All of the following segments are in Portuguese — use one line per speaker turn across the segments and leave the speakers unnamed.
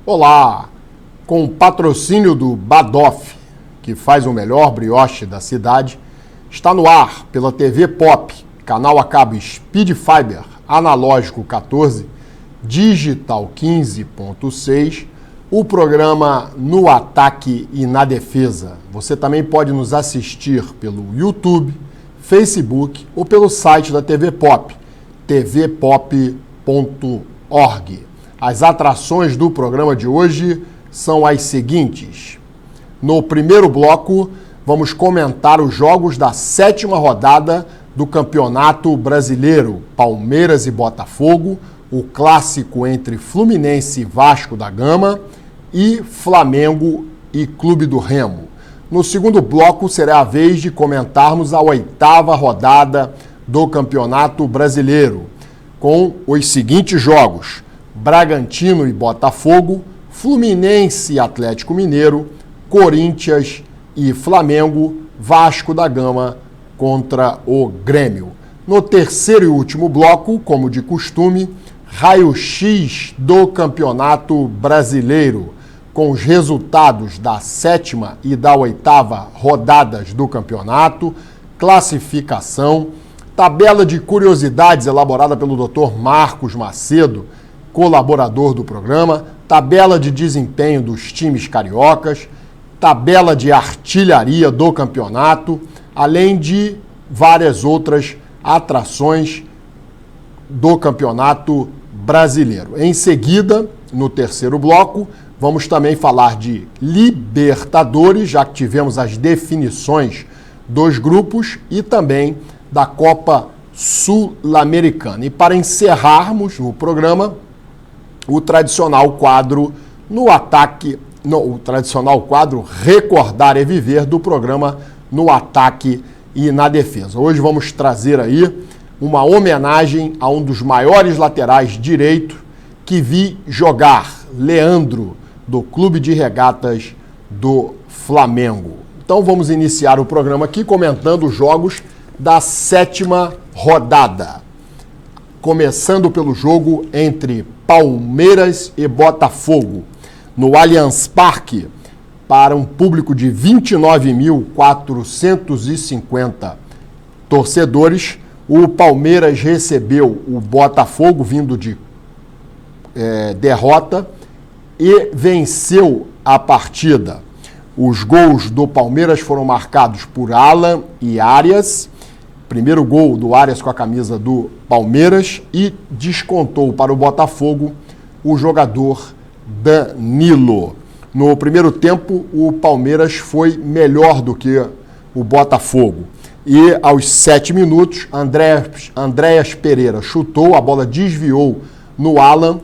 Olá! Com o patrocínio do Badoff, que faz o melhor brioche da cidade, está no ar pela TV Pop, canal a cabo Speed Fiber, analógico 14, digital 15.6, o programa No Ataque e na Defesa. Você também pode nos assistir pelo YouTube, Facebook ou pelo site da TV Pop, tvpop.org. As atrações do programa de hoje são as seguintes. No primeiro bloco, vamos comentar os jogos da 7ª rodada do Campeonato Brasileiro, Palmeiras e Botafogo, o clássico entre Fluminense e Vasco da Gama e Flamengo e Clube do Remo. No segundo bloco, será a vez de comentarmos a 8ª rodada do Campeonato Brasileiro, com os seguintes jogos: Bragantino e Botafogo, Fluminense e Atlético Mineiro, Corinthians e Flamengo, Vasco da Gama contra o Grêmio. No terceiro e último bloco, como de costume, raio-x do Campeonato Brasileiro, com os resultados da 7ª e da 8ª rodadas do campeonato, classificação, tabela de curiosidades elaborada pelo Dr. Marcos Macedo, colaborador do programa, tabela de desempenho dos times cariocas, tabela de artilharia do campeonato, além de várias outras atrações do Campeonato Brasileiro. Em seguida, no terceiro bloco, vamos também falar de Libertadores, já que tivemos as definições dos grupos, e também da Copa Sul-Americana. E para encerrarmos o programa, o tradicional quadro No Ataque, o tradicional quadro Recordar é Viver do programa No Ataque e na Defesa. Hoje vamos trazer aí uma homenagem a um dos maiores laterais direito que vi jogar, Leandro, do Clube de Regatas do Flamengo. Então vamos iniciar o programa aqui comentando os jogos da 7ª rodada. Começando pelo jogo entre Palmeiras e Botafogo, no Allianz Parque, para um público de 29.450 torcedores. O Palmeiras recebeu o Botafogo vindo de derrota e venceu a partida. Os gols do Palmeiras foram marcados por Alan e Arias. Primeiro gol do Arias com a camisa do Palmeiras, e descontou para o Botafogo o jogador Danilo. No primeiro tempo, o Palmeiras foi melhor do que o Botafogo. E aos 7 minutos, Andréas Pereira chutou, a bola desviou no Alan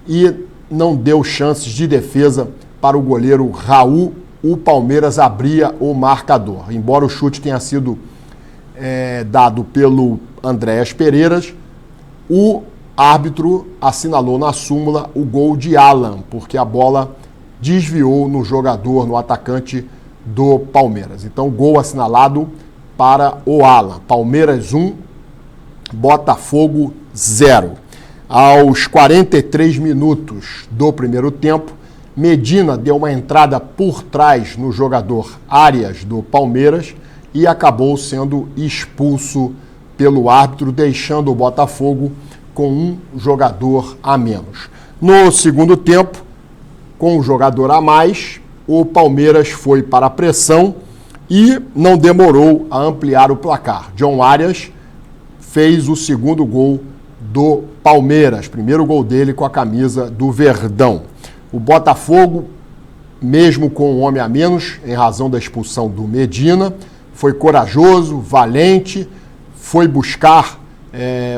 e não deu chances de defesa para o goleiro Raul. O Palmeiras abria o marcador. Embora o chute tenha sido dado pelo Andréas Pereira, o árbitro assinalou na súmula o gol de Alan, porque a bola desviou no jogador, no atacante do Palmeiras. Então, gol assinalado para o Alan. Palmeiras 1, Botafogo 0. Aos 43 minutos do primeiro tempo, Medina deu uma entrada por trás no jogador Arias do Palmeiras e acabou sendo expulso pelo árbitro, deixando o Botafogo com um jogador a menos. No segundo tempo, com um jogador a mais, o Palmeiras foi para a pressão e não demorou a ampliar o placar. John Arias fez o segundo gol do Palmeiras, primeiro gol dele com a camisa do Verdão. O Botafogo, mesmo com um homem a menos, em razão da expulsão do Medina, foi corajoso, valente, foi buscar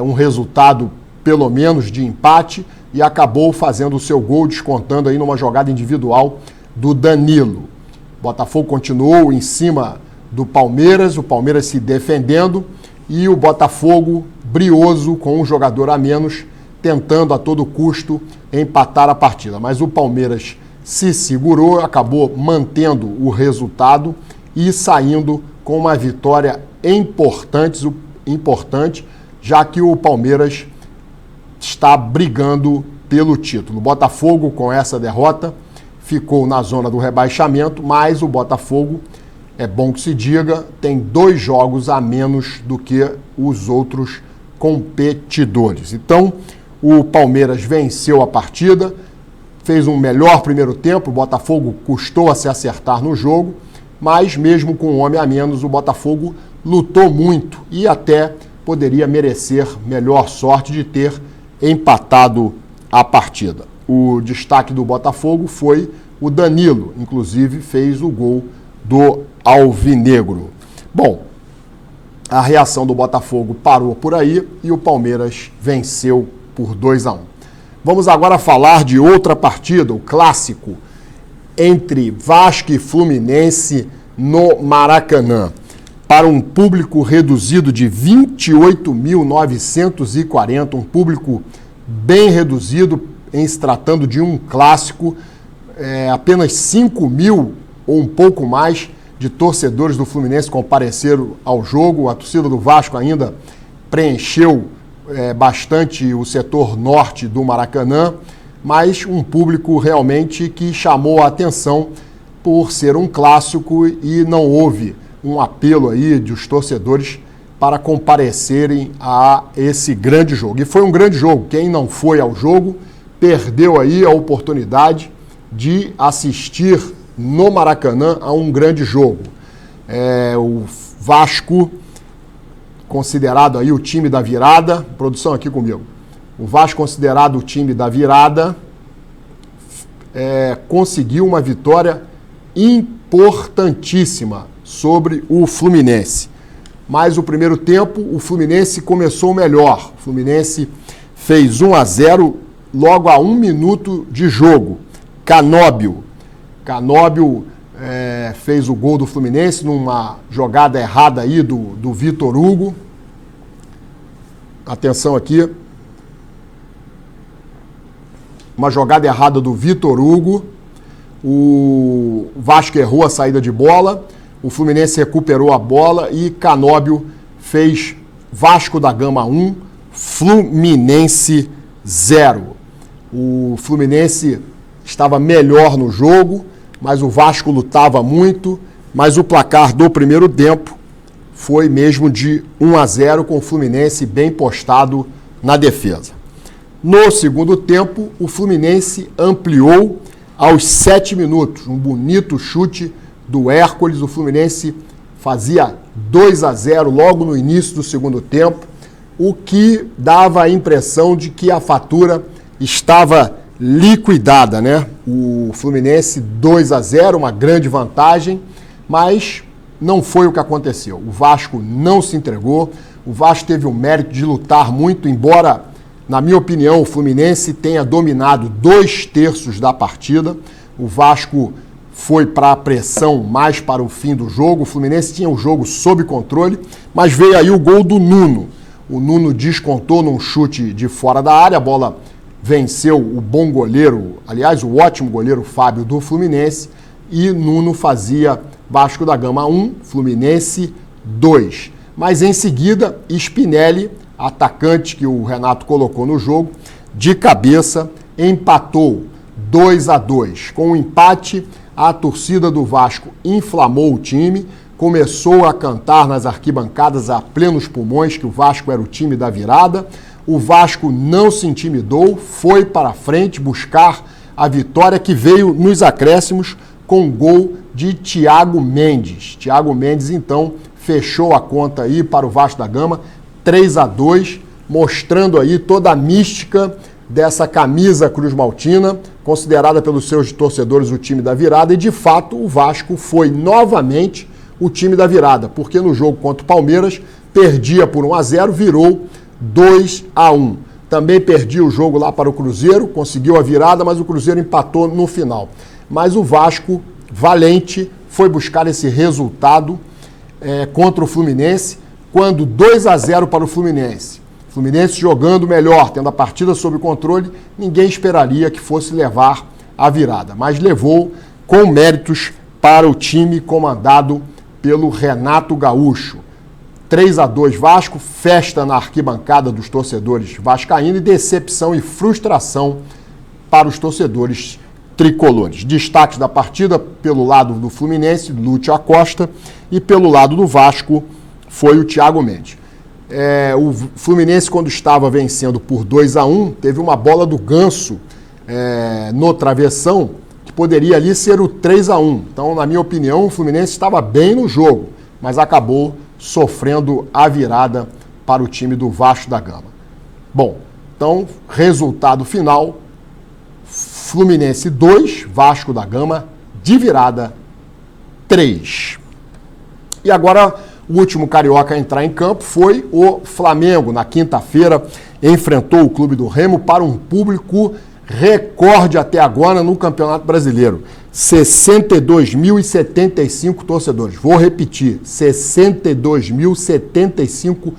um resultado, pelo menos, de empate, e acabou fazendo o seu gol, descontando aí numa jogada individual do Danilo. O Botafogo continuou em cima do Palmeiras, o Palmeiras se defendendo, e o Botafogo, brioso, com um jogador a menos, tentando a todo custo empatar a partida. Mas o Palmeiras se segurou, acabou mantendo o resultado e saindo com uma vitória importante, já que o Palmeiras está brigando pelo título. O Botafogo, com essa derrota, ficou na zona do rebaixamento, mas o Botafogo, é bom que se diga, tem 2 jogos a menos do que os outros competidores. Então, o Palmeiras venceu a partida, fez um melhor primeiro tempo, o Botafogo custou a se acertar no jogo, mas mesmo com um homem a menos, o Botafogo lutou muito e até poderia merecer melhor sorte de ter empatado a partida. O destaque do Botafogo foi o Danilo, inclusive fez o gol do Alvinegro. Bom, a reação do Botafogo parou por aí e o Palmeiras venceu por 2-1. Vamos agora falar de outra partida, o clássico entre Vasco e Fluminense no Maracanã. Para um público reduzido de 28.940, um público bem reduzido, em se tratando de um clássico, apenas 5.000 ou um pouco mais de torcedores do Fluminense compareceram ao jogo. A torcida do Vasco ainda preencheu bastante o setor norte do Maracanã, mas um público realmente que chamou a atenção por ser um clássico e não houve um apelo aí dos torcedores para comparecerem a esse grande jogo. E foi um grande jogo. Quem não foi ao jogo perdeu aí a oportunidade de assistir no Maracanã a um grande jogo. O Vasco, considerado aí o time da virada, produção aqui comigo, o Vasco considerado o time da virada, conseguiu uma vitória importantíssima sobre o Fluminense. Mas o primeiro tempo, o Fluminense começou melhor. O Fluminense fez 1-0 logo a 1 minuto de jogo. Canóbio fez o gol do Fluminense numa jogada errada aí do Vitor Hugo. Atenção aqui. Uma jogada errada do Vitor Hugo. O Vasco errou a saída de bola. O Fluminense recuperou a bola e Canóbio fez Vasco da Gama 1, Fluminense 0. O Fluminense estava melhor no jogo, mas o Vasco lutava muito, mas o placar do primeiro tempo foi mesmo de 1-0, com o Fluminense bem postado na defesa. No segundo tempo, o Fluminense ampliou aos 7 minutos, um bonito chute do Hércules. O Fluminense fazia 2-0 logo no início do segundo tempo, o que dava a impressão de que a fatura estava liquidada, né? O Fluminense 2-0, uma grande vantagem, mas não foi o que aconteceu. O Vasco não se entregou, o Vasco teve o mérito de lutar muito, embora, na minha opinião, o Fluminense tenha dominado 2/3 da partida. O Vasco foi para a pressão mais para o fim do jogo. O Fluminense tinha o jogo sob controle, mas veio aí o gol do Nuno. O Nuno descontou num chute de fora da área, a bola venceu o bom goleiro, aliás, o ótimo goleiro Fábio do Fluminense, e Nuno fazia Vasco da Gama 1, Fluminense 2. Mas em seguida, Spinelli, atacante que o Renato colocou no jogo, de cabeça, empatou 2-2. Com o empate, a torcida do Vasco inflamou o time, começou a cantar nas arquibancadas a plenos pulmões que o Vasco era o time da virada. O Vasco não se intimidou, foi para frente buscar a vitória, que veio nos acréscimos com gol de Thiago Mendes. Thiago Mendes, então, fechou a conta aí para o Vasco da Gama, 3-2, mostrando aí toda a mística dessa camisa cruz-maltina, considerada pelos seus torcedores o time da virada, e de fato o Vasco foi novamente o time da virada, porque no jogo contra o Palmeiras perdia por 1-0, virou 2-1. Também perdia o jogo lá para o Cruzeiro, conseguiu a virada, mas o Cruzeiro empatou no final. Mas o Vasco, valente, foi buscar esse resultado contra o Fluminense, quando 2-0 para o Fluminense. Fluminense jogando melhor, tendo a partida sob controle, ninguém esperaria que fosse levar a virada, mas levou com méritos para o time comandado pelo Renato Gaúcho. 3-2 Vasco, festa na arquibancada dos torcedores vascaínos, e decepção e frustração para os torcedores tricolores. Destaques da partida pelo lado do Fluminense, Lúcio Acosta, e pelo lado do Vasco foi o Thiago Mendes. O Fluminense, quando estava vencendo por 2-1, teve uma bola do Ganso no travessão, que poderia ali ser o 3-1. Então, na minha opinião, o Fluminense estava bem no jogo, mas acabou sofrendo a virada para o time do Vasco da Gama. Bom, então, resultado final, Fluminense 2, Vasco da Gama de virada 3. E agora, o último carioca a entrar em campo foi o Flamengo. Na quinta-feira, enfrentou o Clube do Remo para um público recorde até agora no Campeonato Brasileiro. 62.075 torcedores. Vou repetir, 62.075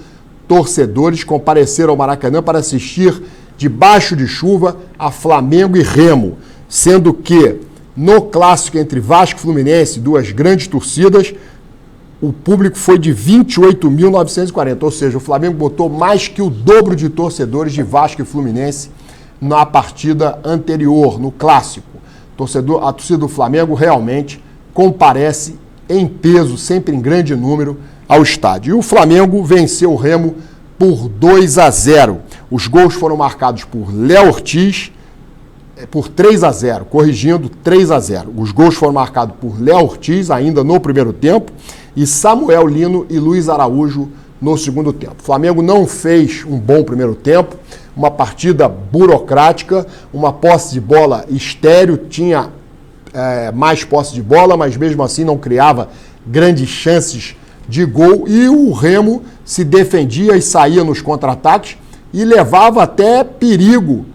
torcedores compareceram ao Maracanã para assistir, debaixo de chuva, a Flamengo e Remo. Sendo que, no clássico entre Vasco e Fluminense, duas grandes torcidas, o público foi de 28.940, ou seja, o Flamengo botou mais que o dobro de torcedores de Vasco e Fluminense na partida anterior, no clássico. A torcida do Flamengo realmente comparece em peso, sempre em grande número, ao estádio. E o Flamengo venceu o Remo por 2-0. Os gols foram marcados por Léo Ortiz, por 3-0, corrigindo, 3-0. Os gols foram marcados por Léo Ortiz, ainda no primeiro tempo, e Samuel Lino e Luiz Araújo no segundo tempo. O Flamengo não fez um bom primeiro tempo, uma partida burocrática, uma posse de bola estéril, tinha mais posse de bola, mas mesmo assim não criava grandes chances de gol, e o Remo se defendia e saía nos contra-ataques e levava até perigo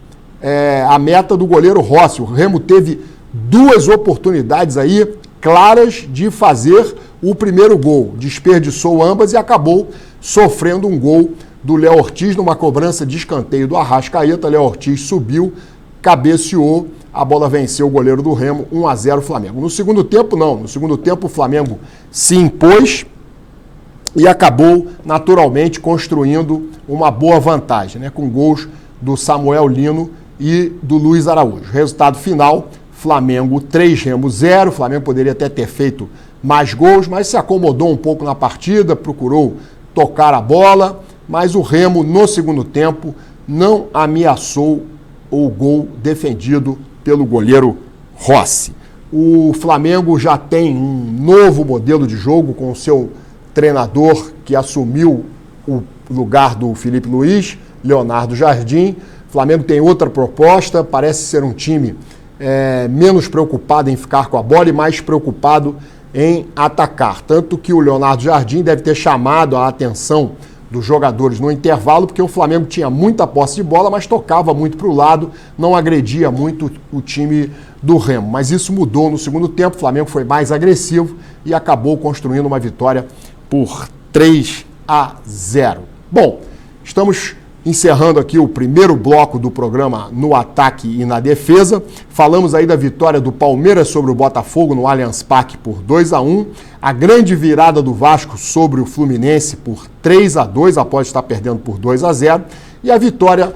a meta do goleiro Rossi. O Remo teve duas oportunidades aí claras de fazer o primeiro gol, desperdiçou ambas e acabou sofrendo um gol do Léo Ortiz numa cobrança de escanteio do Arrascaeta. Léo Ortiz subiu, cabeceou, a bola venceu o goleiro do Remo, 1-0 Flamengo. No segundo tempo, não. No segundo tempo, o Flamengo se impôs e acabou, naturalmente, construindo uma boa vantagem, né, com gols do Samuel Lino e do Luiz Araújo. Resultado final, Flamengo 3, Remo 0. O Flamengo poderia até ter feito mais gols, mas se acomodou um pouco na partida, procurou tocar a bola, mas o Remo, no segundo tempo, não ameaçou o gol defendido pelo goleiro Rossi. O Flamengo já tem um novo modelo de jogo com o seu treinador que assumiu o lugar do Felipe Luiz, Leonardo Jardim. O Flamengo tem outra proposta, parece ser um time menos preocupado em ficar com a bola e mais preocupado em atacar. Tanto que o Leonardo Jardim deve ter chamado a atenção dos jogadores no intervalo, porque o Flamengo tinha muita posse de bola, mas tocava muito para o lado, não agredia muito o time do Remo. Mas isso mudou no segundo tempo, o Flamengo foi mais agressivo e acabou construindo uma vitória por 3-0. Bom, estamos encerrando aqui o primeiro bloco do programa No Ataque e na Defesa. Falamos aí da vitória do Palmeiras sobre o Botafogo no Allianz Parque por 2-1, a grande virada do Vasco sobre o Fluminense por 3-2, após estar perdendo por 2-0, e a vitória,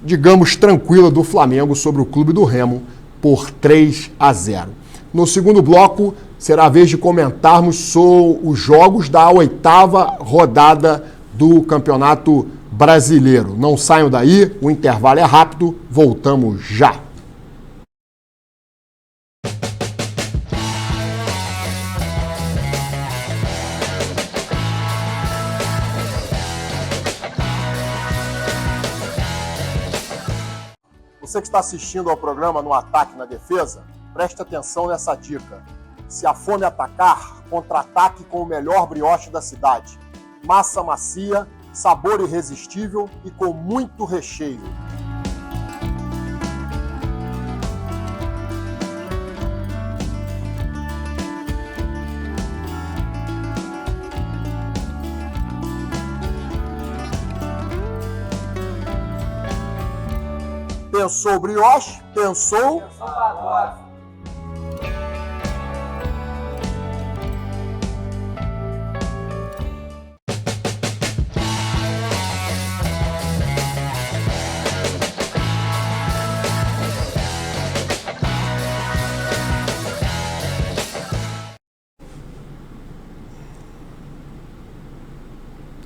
digamos, tranquila do Flamengo sobre o Clube do Remo por 3-0. No segundo bloco, será a vez de comentarmos sobre os jogos da 8ª rodada do Campeonato Brasileiro. Não saiam daí, o intervalo é rápido, voltamos já. Você que está assistindo ao programa No Ataque e na Defesa, preste atenção nessa dica. Se a fome atacar, contra-ataque com o melhor brioche da cidade. Massa macia, sabor irresistível e com muito recheio. Pensou brioche? Pensou agora.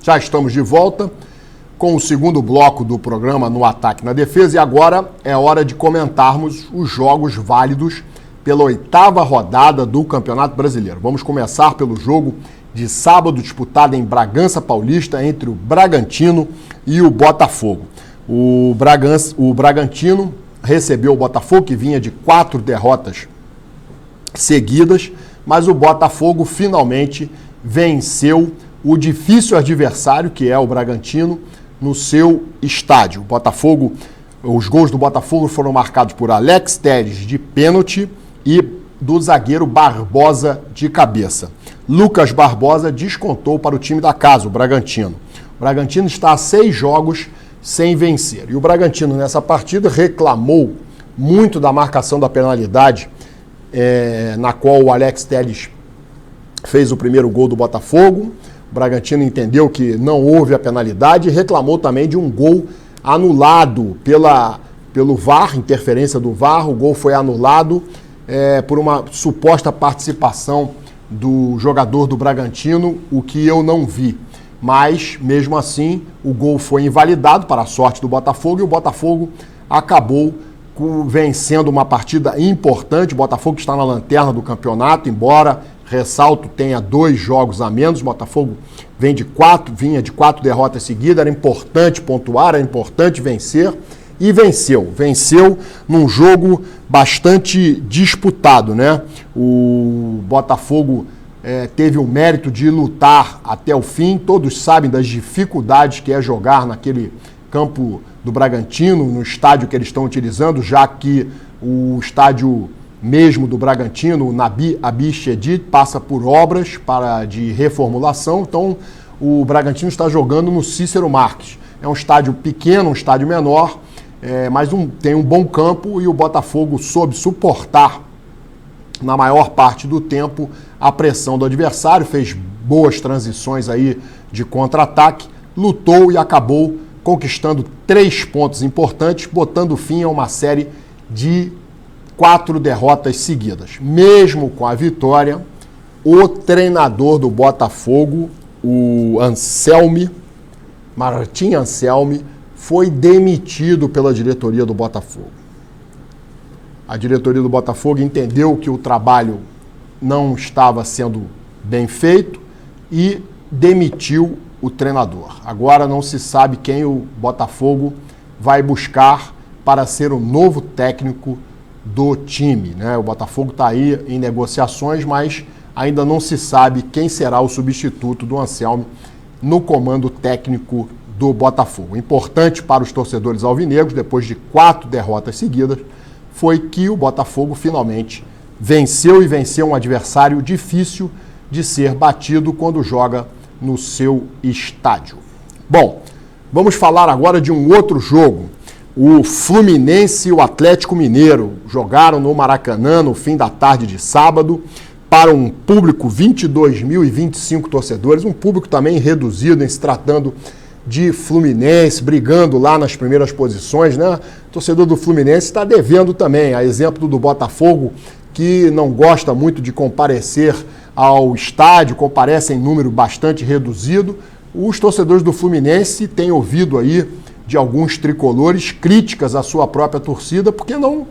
Já estamos de volta com o segundo bloco do programa No Ataque na Defesa e agora é hora de comentarmos os jogos válidos pela 8ª rodada do Campeonato Brasileiro. Vamos começar pelo jogo de sábado disputado em Bragança Paulista entre o Bragantino e o Botafogo. O Bragantino recebeu o Botafogo, que vinha de 4 derrotas seguidas, mas o Botafogo finalmente venceu o difícil adversário, que é o Bragantino, no seu estádio. Os gols do Botafogo foram marcados por Alex Telles de pênalti e do zagueiro Barbosa de cabeça. Lucas Barbosa descontou para o time da casa, o Bragantino. O Bragantino está a 6 jogos sem vencer. E o Bragantino, nessa partida, reclamou muito da marcação da penalidade, na qual o Alex Telles fez o primeiro gol do Botafogo. O Bragantino entendeu que não houve a penalidade e reclamou também de um gol anulado pelo VAR, interferência do VAR. O gol foi anulado por uma suposta participação do jogador do Bragantino, o que eu não vi. Mas, mesmo assim, o gol foi invalidado para a sorte do Botafogo e o Botafogo acabou vencendo uma partida importante. O Botafogo está na lanterna do campeonato, embora, ressalto, tenha 2 jogos a menos. O Botafogo vinha de 4 derrotas seguidas, era importante pontuar, era importante vencer e venceu. Venceu num jogo bastante disputado, né? O Botafogo teve o mérito de lutar até o fim. Todos sabem das dificuldades que é jogar naquele campo do Bragantino, no estádio que eles estão utilizando, já que o estádio mesmo do Bragantino, o Nabi Abichedid, passa por obras de reformulação. Então, o Bragantino está jogando no Cícero Marques. É um estádio pequeno, um estádio menor, mas tem um bom campo e o Botafogo soube suportar, na maior parte do tempo, a pressão do adversário, fez boas transições aí de contra-ataque, lutou e acabou conquistando 3 pontos importantes, botando fim a uma série de 4 derrotas seguidas. Mesmo com a vitória, o treinador do Botafogo, o Martim Anselmi, foi demitido pela diretoria do Botafogo. A diretoria do Botafogo entendeu que o trabalho não estava sendo bem feito e demitiu o treinador. Agora não se sabe quem o Botafogo vai buscar para ser o novo técnico do time, né? O Botafogo está aí em negociações, mas ainda não se sabe quem será o substituto do Anselmi no comando técnico do Botafogo. Importante para os torcedores alvinegros, depois de 4 derrotas seguidas, foi que o Botafogo finalmente venceu um adversário difícil de ser batido quando joga no seu estádio. Bom, vamos falar agora de um outro jogo. O Fluminense e o Atlético Mineiro jogaram no Maracanã no fim da tarde de sábado para um público 22.025 torcedores, um público também reduzido em se tratando de Fluminense, brigando lá nas primeiras posições, né? O torcedor do Fluminense está devendo também, a exemplo do Botafogo, que não gosta muito de comparecer ao estádio, comparece em número bastante reduzido. Os torcedores do Fluminense têm ouvido aí de alguns tricolores críticas à sua própria torcida, porque não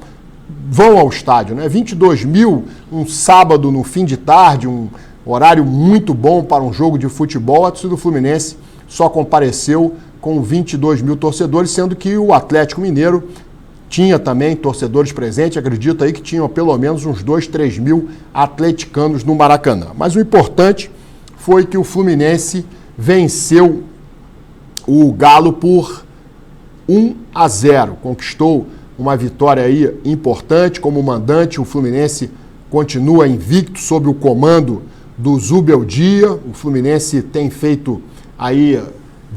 vão ao estádio, né? 22 mil, um sábado no fim de tarde, um horário muito bom para um jogo de futebol. A torcida do Fluminense só compareceu com 22 mil torcedores, sendo que o Atlético Mineiro tinha também torcedores presentes. Acredito aí que tinham pelo menos uns 2, 3 mil atleticanos no Maracanã. Mas o importante foi que o Fluminense venceu o Galo por 1-0. Conquistou uma vitória aí importante como mandante. O Fluminense continua invicto sob o comando do Zubeldia. O Fluminense tem feito aí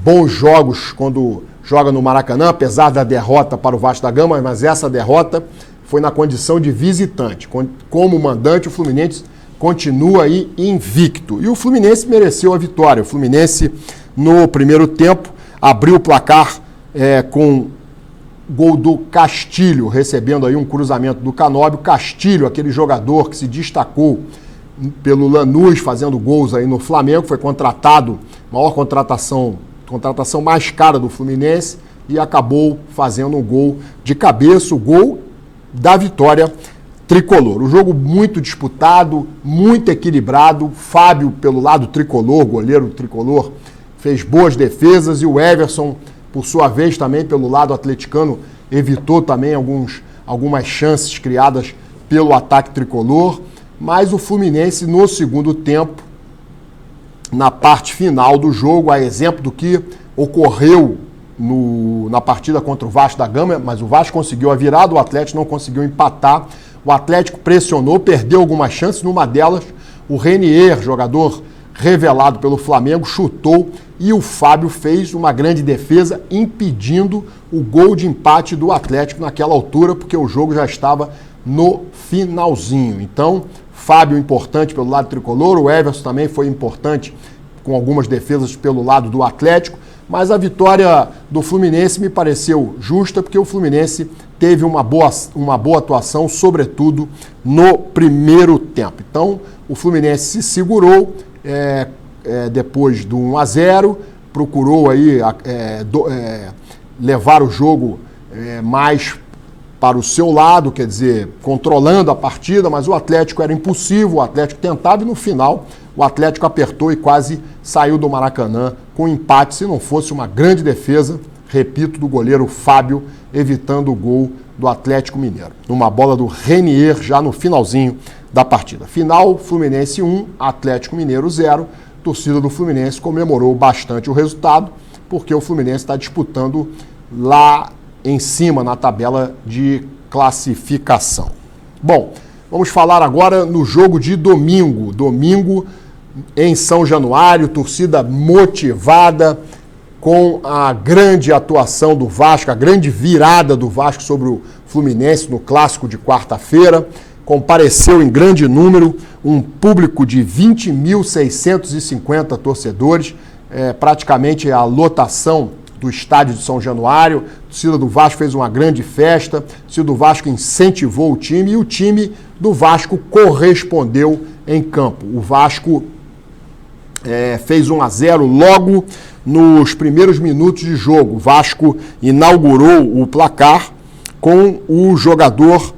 bons jogos quando joga no Maracanã, apesar da derrota para o Vasco da Gama, mas essa derrota foi na condição de visitante. Como mandante, o Fluminense continua aí invicto. E o Fluminense mereceu a vitória. O Fluminense, no primeiro tempo, abriu o placar com gol do Castilho, recebendo aí um cruzamento do Canóbio. Castilho, aquele jogador que se destacou pelo Lanús, fazendo gols aí no Flamengo, foi contratado maior contratação mais cara do Fluminense, e acabou fazendo um gol de cabeça, o gol da vitória tricolor. O jogo muito disputado, muito equilibrado. Fábio, pelo lado tricolor, goleiro tricolor, fez boas defesas, e o Everson, por sua vez, também pelo lado atleticano, evitou também algumas chances criadas pelo ataque tricolor. Mas o Fluminense, no segundo tempo, na parte final do jogo, a exemplo do que ocorreu na partida contra o Vasco da Gama, mas o Vasco conseguiu a virada, o Atlético não conseguiu empatar. O Atlético pressionou, perdeu algumas chances, numa delas o Renier, jogador revelado pelo Flamengo, chutou, e o Fábio fez uma grande defesa, impedindo o gol de empate do Atlético naquela altura, porque o jogo já estava no finalzinho. Então, Fábio importante pelo lado tricolor, o Everson também foi importante com algumas defesas pelo lado do Atlético, mas a vitória do Fluminense me pareceu justa, porque o Fluminense teve uma boa atuação, sobretudo no primeiro tempo. Então, o Fluminense se segurou depois do 1-0, procurou aí levar o jogo mais para o seu lado, quer dizer, controlando a partida, mas o Atlético era impossível, o Atlético tentava, e no final o Atlético apertou e quase saiu do Maracanã com empate, se não fosse uma grande defesa, repito, do goleiro Fábio, evitando o gol do Atlético Mineiro. Uma bola do Renier já no finalzinho da partida. Final, Fluminense 1, Atlético Mineiro 0. Torcida do Fluminense comemorou bastante o resultado, porque o Fluminense está disputando lá em cima na tabela de classificação. Bom, vamos falar agora no jogo de domingo. Domingo em São Januário, torcida motivada com a grande atuação do Vasco, a grande virada do Vasco sobre o Fluminense no clássico de quarta-feira. Compareceu em grande número um público de 20.650 torcedores, praticamente a lotação do estádio de São Januário. A torcida do Vasco fez uma grande festa, a torcida do Vasco incentivou o time, e o time do Vasco correspondeu em campo. O Vasco fez 1-0 logo nos primeiros minutos de jogo. O Vasco inaugurou o placar com o jogador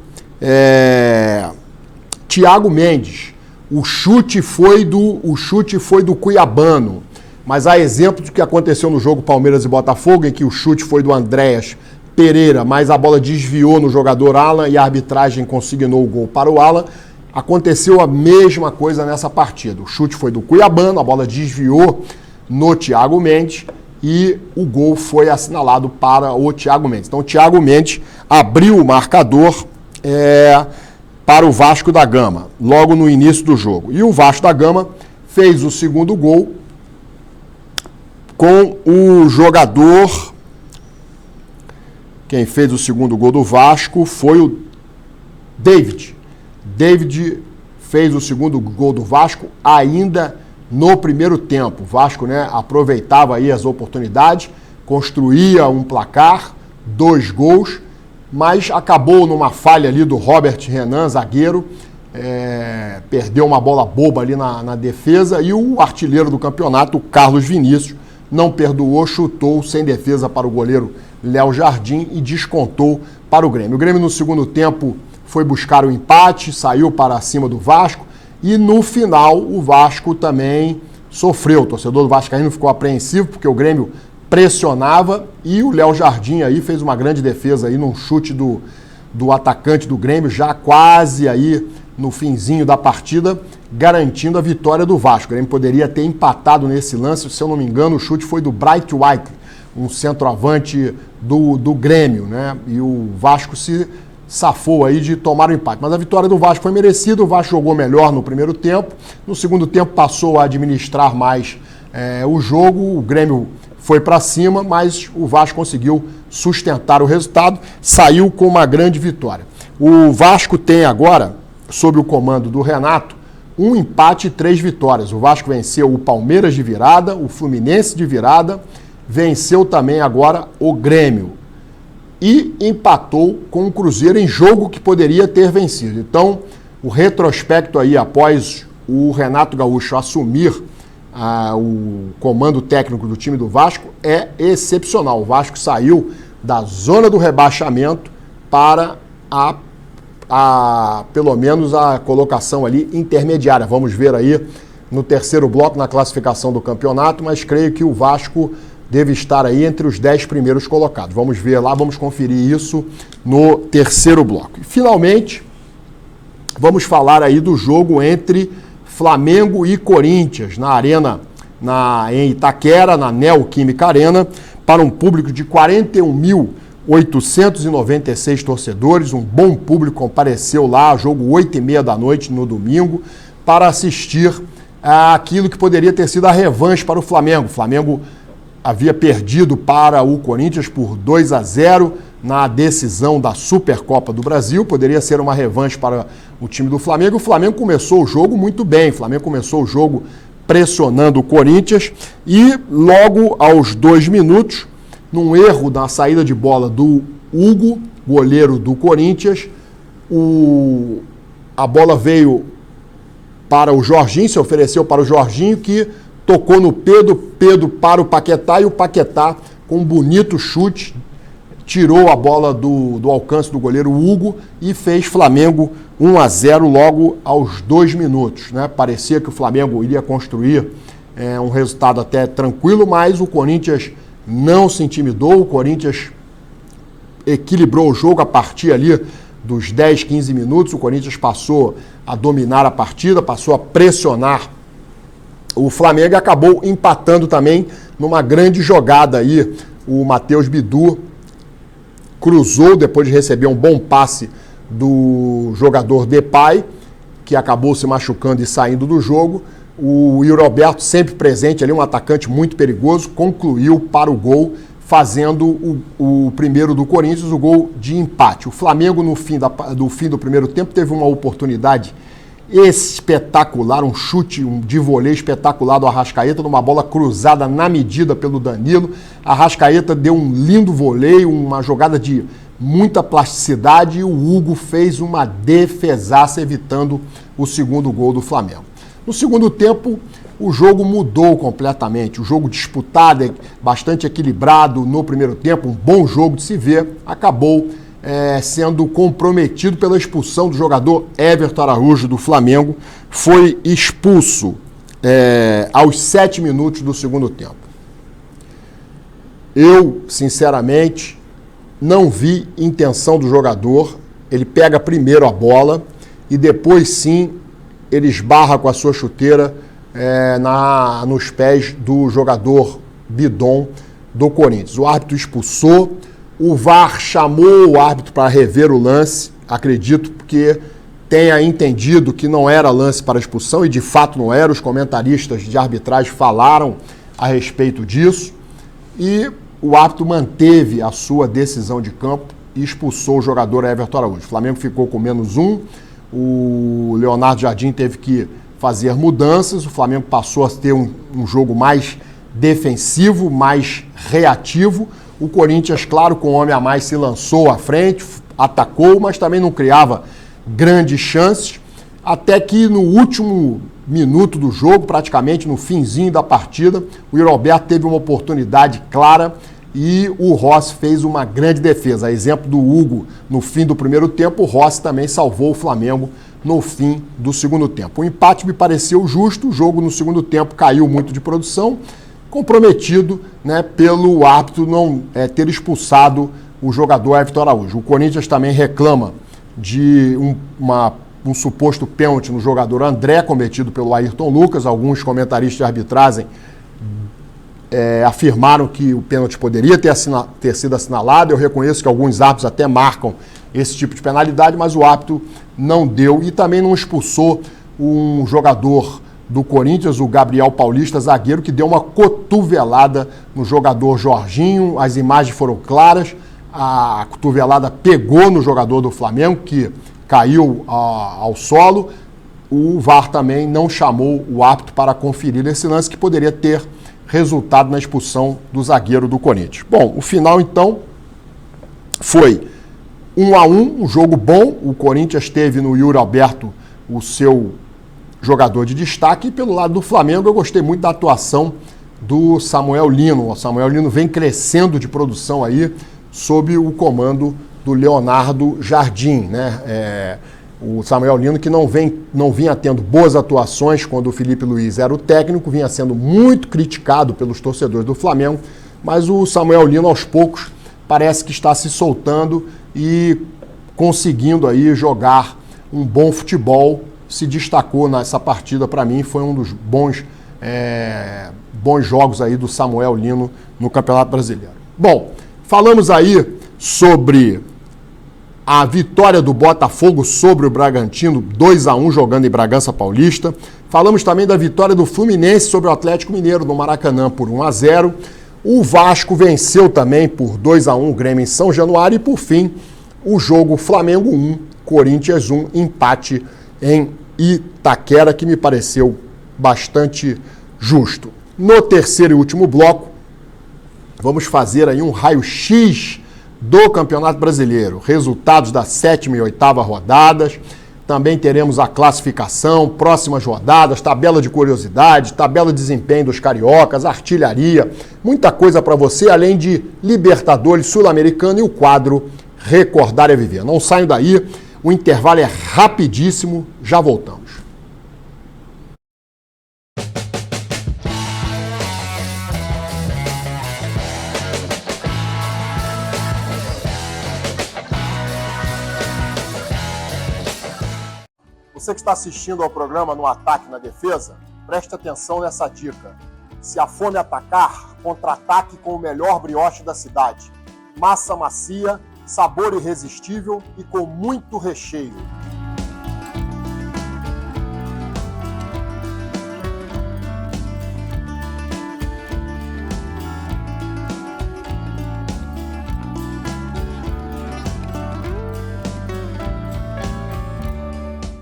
Thiago Mendes. O chute foi do Cuiabano, mas há exemplo do que aconteceu no jogo Palmeiras e Botafogo, em que o chute foi do Andréas Pereira, mas a bola desviou no jogador Alan e a arbitragem consignou o gol para o Alan. Aconteceu a mesma coisa nessa partida. O chute foi do Cuiabano, a bola desviou no Thiago Mendes e o gol foi assinalado para o Thiago Mendes. Então o Thiago Mendes abriu o marcador para o Vasco da Gama, logo no início do jogo. E o Vasco da Gama fez o segundo gol com o jogador... Quem fez o segundo gol do Vasco foi o David. David fez o segundo gol do Vasco ainda no primeiro tempo. O Vasco, aproveitava aí as oportunidades, construía um placar, 2 gols, mas acabou numa falha ali do Robert Renan, zagueiro, perdeu uma bola boba ali na defesa, e o artilheiro do campeonato, o Carlos Vinícius, não perdoou, chutou sem defesa para o goleiro Léo Jardim e descontou para o Grêmio. O Grêmio no segundo tempo foi buscar o empate, saiu para cima do Vasco, e no final o Vasco também sofreu. O torcedor do Vascaíno ficou apreensivo porque o Grêmio pressionava, e o Léo Jardim aí fez uma grande defesa aí num chute do atacante do Grêmio, já quase aí no finzinho da partida, garantindo a vitória do Vasco. O Grêmio poderia ter empatado nesse lance, se eu não me engano, o chute foi do Bright White, um centroavante do Grêmio, E o Vasco se safou aí de tomar o empate. Mas a vitória do Vasco foi merecida, o Vasco jogou melhor no primeiro tempo, no segundo tempo passou a administrar mais o jogo, o Grêmio foi para cima, mas o Vasco conseguiu sustentar o resultado, saiu com uma grande vitória. O Vasco tem agora, sob o comando do Renato, 1 empate e 3 vitórias. O Vasco venceu o Palmeiras de virada, o Fluminense de virada, venceu também agora o Grêmio e empatou com o Cruzeiro em jogo que poderia ter vencido. Então, o retrospecto aí, após o Renato Gaúcho assumir o comando técnico do time do Vasco é excepcional. O Vasco saiu da zona do rebaixamento para pelo menos a colocação ali intermediária. Vamos ver aí no terceiro bloco na classificação do campeonato, mas creio que o Vasco deve estar aí entre os 10 primeiros colocados. Vamos ver lá, vamos conferir isso no terceiro bloco. E, finalmente, vamos falar aí do jogo entre Flamengo e Corinthians, na arena, em Itaquera, na Neoquímica Arena, para um público de 41.896 torcedores. Um bom público compareceu lá, jogo 8h30 da noite no domingo, para assistir aquilo que poderia ter sido a revanche para o Flamengo. O Flamengo havia perdido para o Corinthians por 2-0 na decisão da Supercopa do Brasil. Poderia ser uma revanche para o time do Flamengo. O Flamengo começou o jogo muito bem. O Flamengo começou o jogo pressionando o Corinthians e logo aos 2 minutos, num erro na saída de bola do Hugo, goleiro do Corinthians, a bola veio para o Jorginho, se ofereceu para o Jorginho, que tocou no Pedro para o Paquetá, e o Paquetá, com um bonito chute, tirou a bola do alcance do goleiro Hugo e fez Flamengo 1-0 logo aos 2 minutos. Né? Parecia que o Flamengo iria construir um resultado até tranquilo, mas o Corinthians não se intimidou. O Corinthians equilibrou o jogo a partir ali dos 10, 15 minutos. O Corinthians passou a dominar a partida, passou a pressionar o Flamengo e acabou empatando também numa grande jogada aí. O Matheus Bidu cruzou depois de receber um bom passe do jogador Depay, que acabou se machucando e saindo do jogo. O Yuri Alberto, sempre presente ali, um atacante muito perigoso, concluiu para o gol, fazendo o primeiro do Corinthians, o gol de empate. O Flamengo, no fim do primeiro tempo, teve uma oportunidade espetacular, um chute de voleio espetacular do Arrascaeta, numa bola cruzada na medida pelo Danilo. Arrascaeta deu um lindo voleio, uma jogada de muita plasticidade, e o Hugo fez uma defesaça, evitando o segundo gol do Flamengo. No segundo tempo, o jogo mudou completamente. O jogo disputado, bastante equilibrado no primeiro tempo, um bom jogo de se ver, acabou sendo comprometido pela expulsão do jogador Everton Araújo do Flamengo. Foi expulso aos 7 minutos do segundo tempo. Eu, sinceramente, não vi intenção do jogador. Ele pega primeiro a bola e depois sim ele esbarra com a sua chuteira nos pés do jogador Bidon do Corinthians. O árbitro expulsou. O VAR chamou o árbitro para rever o lance, acredito que tenha entendido que não era lance para expulsão, e de fato não era. Os comentaristas de arbitragem falaram a respeito disso, e o árbitro manteve a sua decisão de campo e expulsou o jogador Everton Araújo. O Flamengo ficou com -1, o Leonardo Jardim teve que fazer mudanças, o Flamengo passou a ter um jogo mais defensivo, mais reativo. O Corinthians, claro, com um homem a mais, se lançou à frente, atacou, mas também não criava grandes chances, até que no último minuto do jogo, praticamente no finzinho da partida, o Yuri Alberto teve uma oportunidade clara e o Rossi fez uma grande defesa. A exemplo do Hugo no fim do primeiro tempo, o Rossi também salvou o Flamengo no fim do segundo tempo. O empate me pareceu justo, o jogo no segundo tempo caiu muito de produção, comprometido, né, pelo árbitro não ter expulsado o jogador Everton Araújo. O Corinthians também reclama de um suposto pênalti no jogador André, cometido pelo Ayrton Lucas. Alguns comentaristas de arbitragem afirmaram que o pênalti poderia ter sido assinalado. Eu reconheço que alguns árbitros até marcam esse tipo de penalidade, mas o árbitro não deu, e também não expulsou um jogador do Corinthians, o Gabriel Paulista, zagueiro, que deu uma cotovelada no jogador Jorginho. As imagens foram claras, a cotovelada pegou no jogador do Flamengo, que caiu ao solo. O VAR também não chamou o árbitro para conferir esse lance, que poderia ter resultado na expulsão do zagueiro do Corinthians. Bom, o final então foi 1-1, um jogo bom. O Corinthians teve no Yuri Alberto o seu jogador de destaque. E pelo lado do Flamengo, eu gostei muito da atuação do Samuel Lino. O Samuel Lino vem crescendo de produção aí sob o comando do Leonardo Jardim, né? O Samuel Lino que não vinha tendo boas atuações quando o Felipe Luiz era o técnico, vinha sendo muito criticado pelos torcedores do Flamengo, mas o Samuel Lino aos poucos parece que está se soltando e conseguindo aí jogar um bom futebol. Se destacou nessa partida, para mim, foi um dos bons jogos aí do Samuel Lino no Campeonato Brasileiro. Bom, falamos aí sobre a vitória do Botafogo sobre o Bragantino, 2-1 jogando em Bragança Paulista. Falamos também da vitória do Fluminense sobre o Atlético Mineiro no Maracanã por 1-0. O Vasco venceu também por 2-1 o Grêmio em São Januário. E por fim, o jogo Flamengo 1, Corinthians 1, empate em Itaquera, que me pareceu bastante justo. No terceiro e último bloco, vamos fazer aí um raio-x do Campeonato Brasileiro, resultados da 7ª e 8ª rodadas, também teremos a classificação, próximas rodadas, tabela de curiosidade, tabela de desempenho dos cariocas, artilharia, muita coisa para você, além de Libertadores, Sul-Americano e o quadro Recordar é Viver. Não saiam daí, o intervalo é rapidíssimo, já voltamos. Você que está assistindo ao programa No Ataque na Defesa, preste atenção nessa dica. Se a fome atacar, contra-ataque com o melhor brioche da cidade. Massa macia, sabor irresistível e com muito recheio.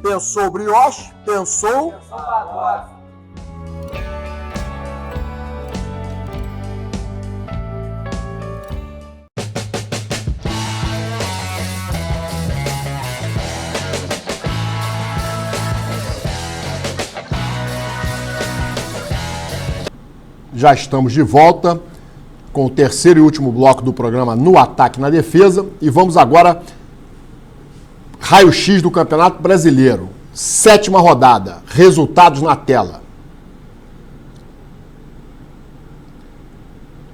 Pensou brioche? Pensou? Já estamos de volta com o terceiro e último bloco do programa No Ataque na Defesa e vamos agora raio-x do Campeonato Brasileiro. 7ª rodada. Resultados na tela.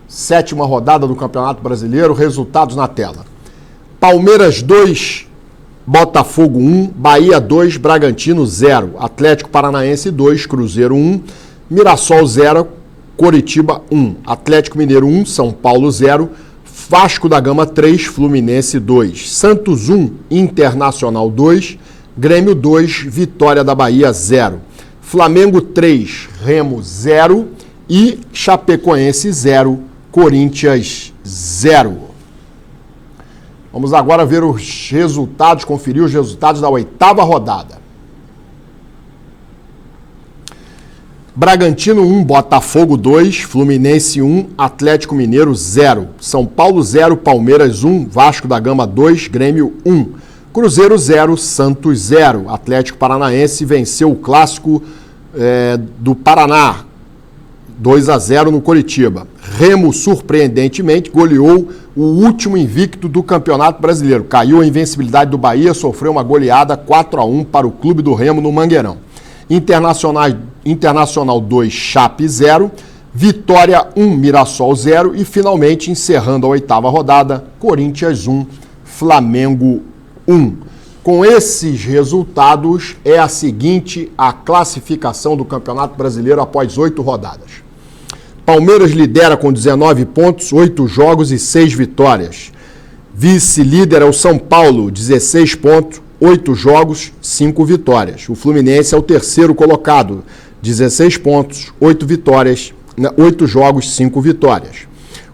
7ª rodada do Campeonato Brasileiro. Resultados na tela. Palmeiras 2, Botafogo 1, Bahia 2, Bragantino 0, Atlético Paranaense 2, Cruzeiro 1, Mirassol 0, Coritiba 1, Atlético Mineiro 1, São Paulo 0, Vasco da Gama 3, Fluminense 2, Santos 1, Internacional 2, Grêmio 2, Vitória da Bahia 0, Flamengo 3, Remo 0 e Chapecoense 0, Corinthians 0. Vamos agora ver os resultados, conferir os resultados da 8ª rodada. Bragantino 1, Botafogo 2, Fluminense 1, Atlético Mineiro 0, São Paulo 0, Palmeiras 1, Vasco da Gama 2, Grêmio 1, Cruzeiro 0, Santos 0, Atlético Paranaense venceu o clássico do Paraná, 2-0 no Coritiba. Remo, surpreendentemente, goleou o último invicto do Campeonato Brasileiro. Caiu a invencibilidade do Bahia, sofreu uma goleada 4-1 para o Clube do Remo no Mangueirão. Internacional 2, Chape 0, Vitória 1, Mirassol 0 e, finalmente, encerrando a 8ª rodada, Corinthians 1, Flamengo 1. Com esses resultados, é a seguinte a classificação do Campeonato Brasileiro após 8 rodadas. Palmeiras lidera com 19 pontos, 8 jogos e 6 vitórias. Vice-líder é o São Paulo, 16 pontos, 8 jogos, 5 vitórias. O Fluminense é o terceiro colocado, 16 pontos, 8 vitórias, 8 jogos, 5 vitórias.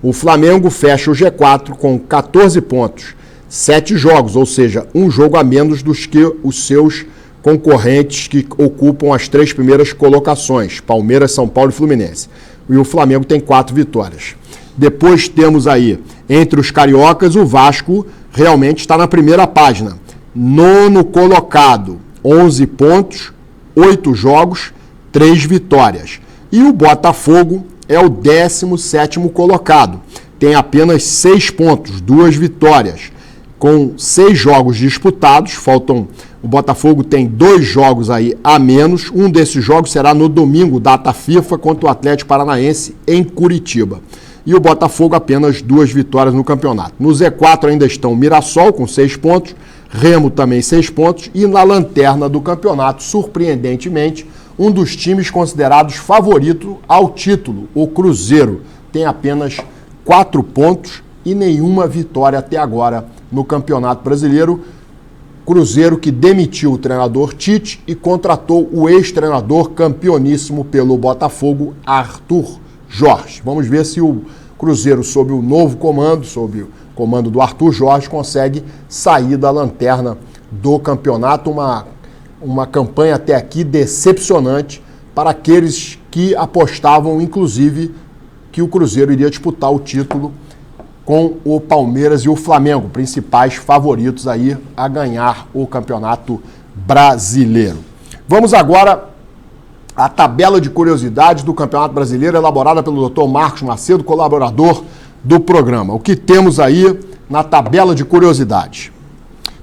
O Flamengo fecha o G4 com 14 pontos, 7 jogos, ou seja, um jogo a menos dos que os seus concorrentes que ocupam as 3 primeiras colocações, Palmeiras, São Paulo e Fluminense. E o Flamengo tem 4 vitórias. Depois temos aí, entre os cariocas, o Vasco realmente está na primeira página. 9º colocado, 11 pontos, 8 jogos, 3 vitórias. E o Botafogo é o 17º colocado. Tem apenas 6 pontos, 2 vitórias. Com 6 jogos disputados, o Botafogo tem 2 jogos aí a menos. Um desses jogos será no domingo, data FIFA, contra o Atlético Paranaense em Curitiba. E o Botafogo apenas 2 vitórias no campeonato. No Z4 ainda estão o Mirassol com 6 pontos, Remo também 6 pontos, e na lanterna do campeonato, surpreendentemente, um dos times considerados favorito ao título, o Cruzeiro, tem apenas 4 pontos e nenhuma vitória até agora no Campeonato Brasileiro. Cruzeiro que demitiu o treinador Tite e contratou o ex-treinador campeoníssimo pelo Botafogo, Arthur Jorge. Vamos ver se o Cruzeiro, sob o novo comando, sob o comando do Arthur Jorge, consegue sair da lanterna do campeonato. Uma campanha até aqui decepcionante para aqueles que apostavam, inclusive, que o Cruzeiro iria disputar o título com o Palmeiras e o Flamengo, principais favoritos aí a ganhar o Campeonato Brasileiro. Vamos agora à tabela de curiosidades do Campeonato Brasileiro, elaborada pelo Dr. Marcos Macedo, colaborador do programa. O que temos aí na tabela de curiosidades?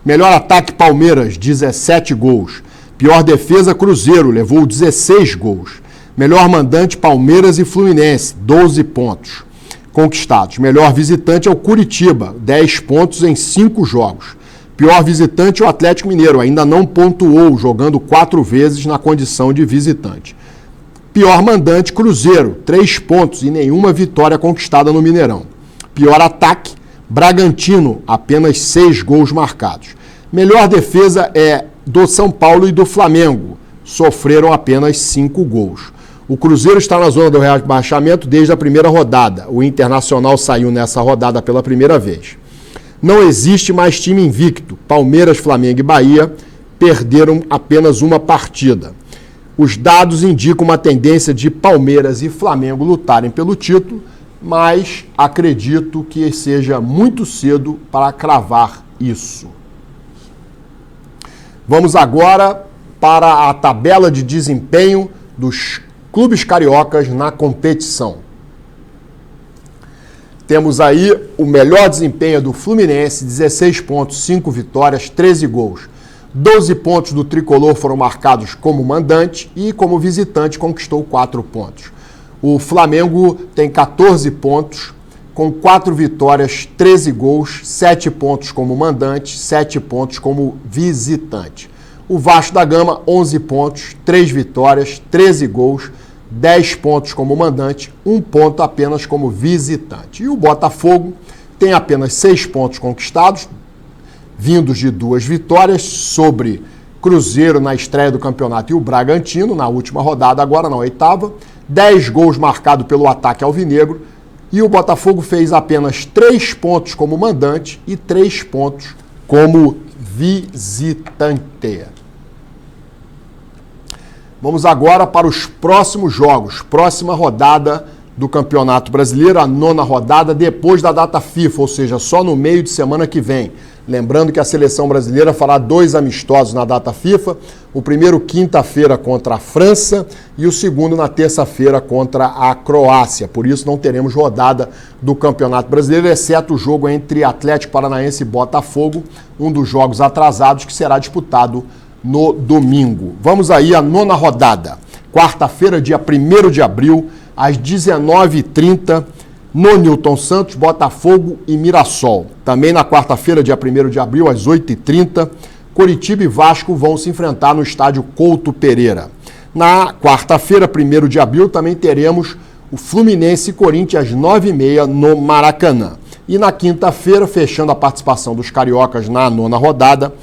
Melhor ataque, Palmeiras, 17 gols. Pior defesa, Cruzeiro, levou 16 gols. Melhor mandante, Palmeiras e Fluminense, 12 pontos conquistados. Melhor visitante é o Curitiba, 10 pontos em 5 jogos. Pior visitante é o Atlético Mineiro, ainda não pontuou, jogando 4 vezes na condição de visitante. Pior mandante, Cruzeiro, 3 pontos e nenhuma vitória conquistada no Mineirão. Pior ataque, Bragantino, apenas 6 gols marcados. Melhor defesa é do São Paulo e do Flamengo, sofreram apenas 5 gols. O Cruzeiro está na zona do rebaixamento desde a primeira rodada. O Internacional saiu nessa rodada pela primeira vez. Não existe mais time invicto. Palmeiras, Flamengo e Bahia perderam apenas uma partida. Os dados indicam uma tendência de Palmeiras e Flamengo lutarem pelo título, mas acredito que seja muito cedo para cravar isso. Vamos agora para a tabela de desempenho dos clubes cariocas na competição. Temos aí o melhor desempenho do Fluminense, 16 pontos, 5 vitórias, 13 gols. 12 pontos do Tricolor foram marcados como mandante e como visitante conquistou 4 pontos. O Flamengo tem 14 pontos, com 4 vitórias, 13 gols, 7 pontos como mandante, 7 pontos como visitante. O Vasco da Gama, 11 pontos, 3 vitórias, 13 gols, 10 pontos como mandante, 1 ponto apenas como visitante. E o Botafogo tem apenas 6 pontos conquistados, vindos de 2 vitórias sobre Cruzeiro na estreia do campeonato e o Bragantino na última rodada, agora na 8ª. 10 gols marcados pelo ataque alvinegro. E o Botafogo fez apenas 3 pontos como mandante e 3 pontos como visitante. Vamos agora para os próximos jogos. Próxima rodada do Campeonato Brasileiro, a 9ª rodada, depois da data FIFA, ou seja, só no meio de semana que vem. Lembrando que a seleção brasileira fará 2 amistosos na data FIFA. O primeiro, quinta-feira, contra a França e o segundo, na terça-feira, contra a Croácia. Por isso, não teremos rodada do Campeonato Brasileiro, exceto o jogo entre Atlético Paranaense e Botafogo, um dos jogos atrasados que será disputado no domingo. Vamos aí à 9ª rodada. Quarta-feira, dia 1º de abril, às 19h30, no Newton Santos, Botafogo e Mirassol. Também na quarta-feira, dia 1º de abril, às 8h30, Coritiba e Vasco vão se enfrentar no estádio Couto Pereira. Na quarta-feira, 1º de abril, também teremos o Fluminense e Corinthians às 9h30 no Maracanã. E na quinta-feira, fechando a participação dos cariocas na 9ª rodada,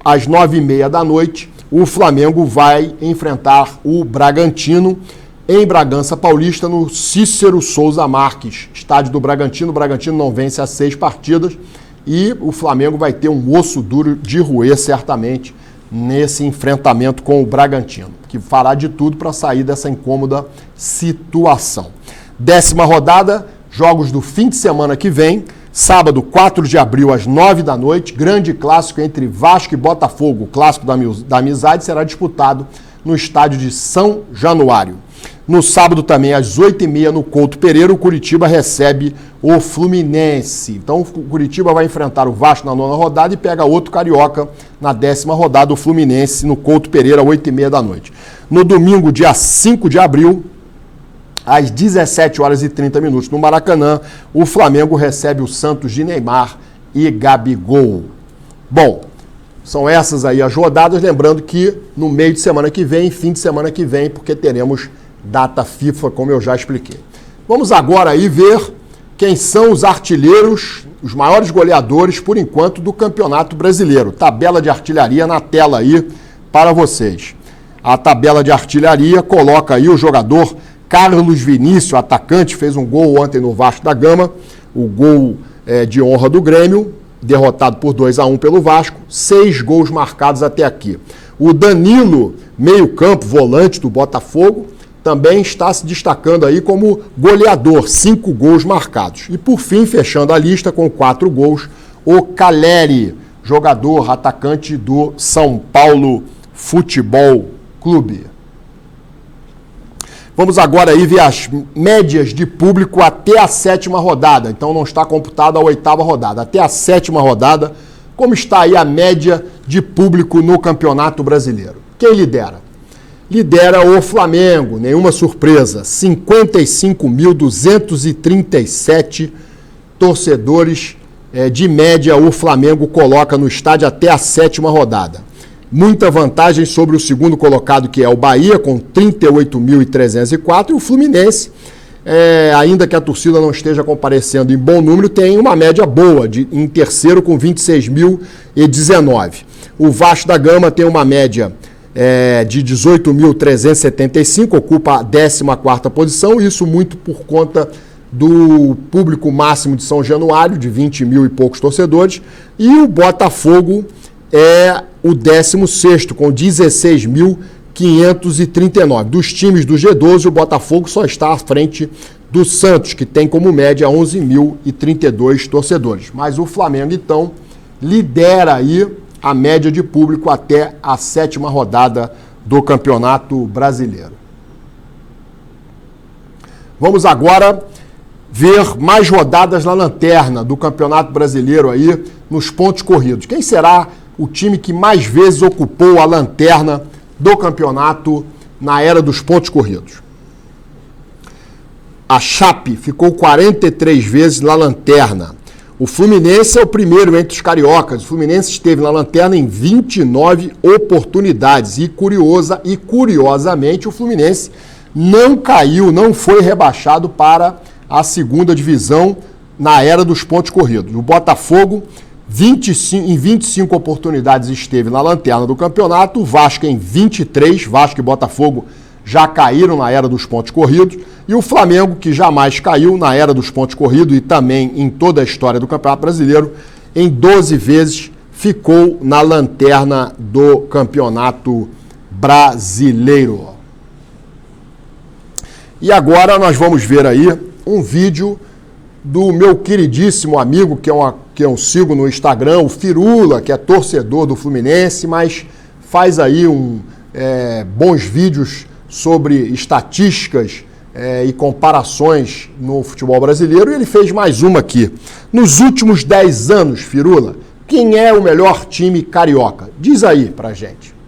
às 9h30 da noite, o Flamengo vai enfrentar o Bragantino em Bragança Paulista, no Cícero Souza Marques, estádio do Bragantino. O Bragantino não vence há 6 partidas e o Flamengo vai ter um osso duro de roer, certamente, nesse enfrentamento com o Bragantino, que fará de tudo para sair dessa incômoda situação. 10ª rodada, jogos do fim de semana que vem. Sábado, 4 de abril, às 9 da noite, grande clássico entre Vasco e Botafogo. O clássico da amizade será disputado no estádio de São Januário. No sábado também, às 8h30, no Couto Pereira, o Curitiba recebe o Fluminense. Então, o Curitiba vai enfrentar o Vasco na 9ª rodada e pega outro carioca na 10ª rodada, o Fluminense, no Couto Pereira, 8h30 da noite. No domingo, dia 5 de abril, às 17h30, no Maracanã, o Flamengo recebe o Santos de Neymar e Gabigol. Bom, são essas aí as rodadas, lembrando que no meio de semana que vem, fim de semana que vem, porque teremos data FIFA, como eu já expliquei. Vamos agora aí ver quem são os artilheiros, os maiores goleadores, por enquanto, do Campeonato Brasileiro. Tabela de artilharia na tela aí para vocês. A tabela de artilharia coloca aí o jogador Carlos Vinícius, atacante, fez um gol ontem no Vasco da Gama, o gol de honra do Grêmio, derrotado por 2-1 pelo Vasco, 6 gols marcados até aqui. O Danilo, meio-campo, volante do Botafogo, também está se destacando aí como goleador, 5 gols marcados. E por fim, fechando a lista com 4 gols, o Caleri, jogador, atacante do São Paulo Futebol Clube. Vamos agora aí ver as médias de público até a 7ª rodada. Então não está computada a 8ª rodada. Até a 7ª rodada, como está aí a média de público no Campeonato Brasileiro? Quem lidera? Lidera o Flamengo, nenhuma surpresa, 55.237 torcedores de média o Flamengo coloca no estádio até a 7ª rodada. Muita vantagem sobre o segundo colocado, que é o Bahia, com 38.304, e o Fluminense, ainda que a torcida não esteja comparecendo em bom número, tem uma média boa, em terceiro com 26.019. O Vasco da Gama tem uma média de 18.375, ocupa a 14ª posição, isso muito por conta do público máximo de São Januário, de 20 mil e poucos torcedores, e o Botafogo é o 16º, com 16.539. Dos times do G12, o Botafogo só está à frente do Santos, que tem como média 11.032 torcedores. Mas o Flamengo, então, lidera aí a média de público até a 7ª rodada do Campeonato Brasileiro. Vamos agora ver mais rodadas na lanterna do Campeonato Brasileiro aí, nos pontos corridos. Quem será o time que mais vezes ocupou a lanterna do campeonato na era dos pontos corridos? A Chape ficou 43 vezes na lanterna. O Fluminense é o primeiro entre os cariocas. O Fluminense esteve na lanterna em 29 oportunidades. E curiosamente, o Fluminense não caiu, não foi rebaixado para a 2ª divisão na era dos pontos corridos. O Botafogo, em 25 oportunidades, esteve na lanterna do campeonato. O Vasco em 23, Vasco e Botafogo já caíram na era dos pontos corridos. E o Flamengo, que jamais caiu na era dos pontos corridos e também em toda a história do Campeonato Brasileiro, em 12 vezes ficou na lanterna do Campeonato Brasileiro. E agora nós vamos ver aí um vídeo do meu queridíssimo amigo, que eu sigo no Instagram, o Firula, que é torcedor do Fluminense, mas faz aí bons vídeos sobre estatísticas e comparações no futebol brasileiro, e ele fez mais uma aqui. Nos últimos 10 anos, Firula, quem é o melhor time carioca? Diz aí pra gente.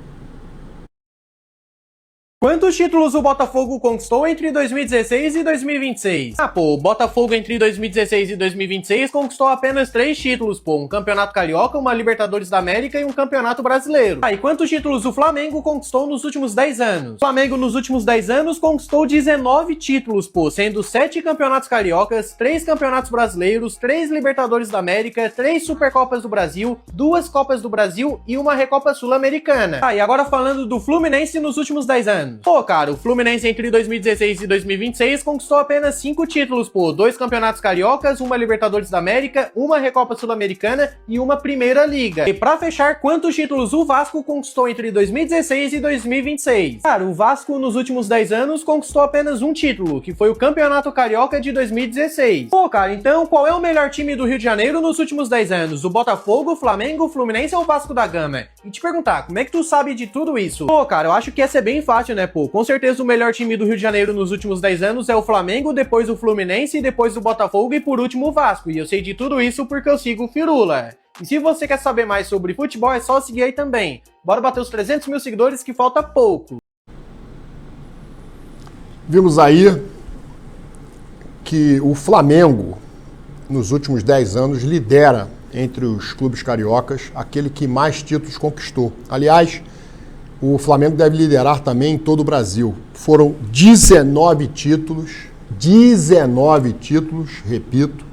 Quantos títulos o Botafogo conquistou entre 2016 e 2026? O Botafogo entre 2016 e 2026 conquistou apenas 3 títulos, um Campeonato Carioca, uma Libertadores da América e um Campeonato Brasileiro. E quantos títulos o Flamengo conquistou nos últimos 10 anos? O Flamengo nos últimos 10 anos conquistou 19 títulos, sendo 7 Campeonatos Cariocas, 3 Campeonatos Brasileiros, 3 Libertadores da América, 3 Supercopas do Brasil, 2 Copas do Brasil e uma Recopa Sul-Americana. E agora falando do Fluminense nos últimos 10 anos. anos. Pô, cara, o Fluminense entre 2016 e 2026 conquistou apenas 5 títulos, pô, 2 campeonatos cariocas, uma Libertadores da América, uma Recopa Sul-Americana e uma Primeira Liga. E pra fechar, quantos títulos o Vasco conquistou entre 2016 e 2026? Cara, o Vasco nos últimos 10 anos conquistou apenas um título, que foi o Campeonato Carioca de 2016. Pô, cara, então qual é o melhor time do Rio de Janeiro nos últimos 10 anos? O Botafogo, o Flamengo, o Fluminense ou o Vasco da Gama? E te perguntar, como é que tu sabe de tudo isso? Pô, cara, eu acho que ia ser bem fácil, né, pô? Com certeza o melhor time do Rio de Janeiro nos últimos 10 anos é o Flamengo, depois o Fluminense, depois o Botafogo e por último o Vasco. E eu sei de tudo isso porque eu sigo o Firula. E se você quer saber mais sobre futebol, é só seguir aí também. Bora bater os 300 mil seguidores que falta pouco.
Vimos aí que o Flamengo, nos últimos 10 anos, lidera entre os clubes cariocas aquele que mais títulos conquistou. Aliás, o Flamengo deve liderar também em todo o Brasil. Foram 19 títulos, repito,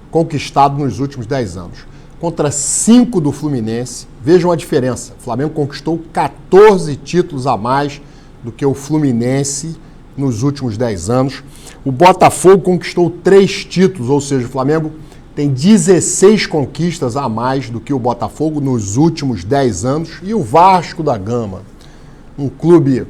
conquistados nos últimos 10 anos. Contra 5 do Fluminense. Vejam a diferença. O Flamengo conquistou 14 títulos a mais do que o Fluminense nos últimos 10 anos. O Botafogo conquistou 3 títulos, ou seja, o Flamengo tem 16 conquistas a mais do que o Botafogo nos últimos 10 anos. E o Vasco da Gama, um clube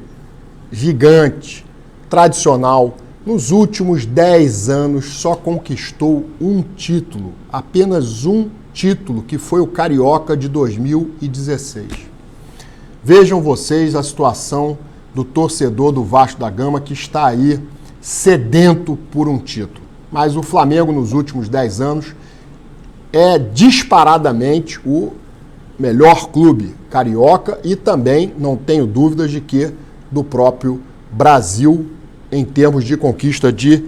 gigante, tradicional, nos últimos 10 anos só conquistou um título, apenas um título, que foi o Carioca de 2016. Vejam vocês a situação do torcedor do Vasco da Gama que está aí sedento por um título. Mas o Flamengo nos últimos 10 anos é disparadamente o melhor clube carioca e também, não tenho dúvidas de que, do próprio Brasil em termos de conquista de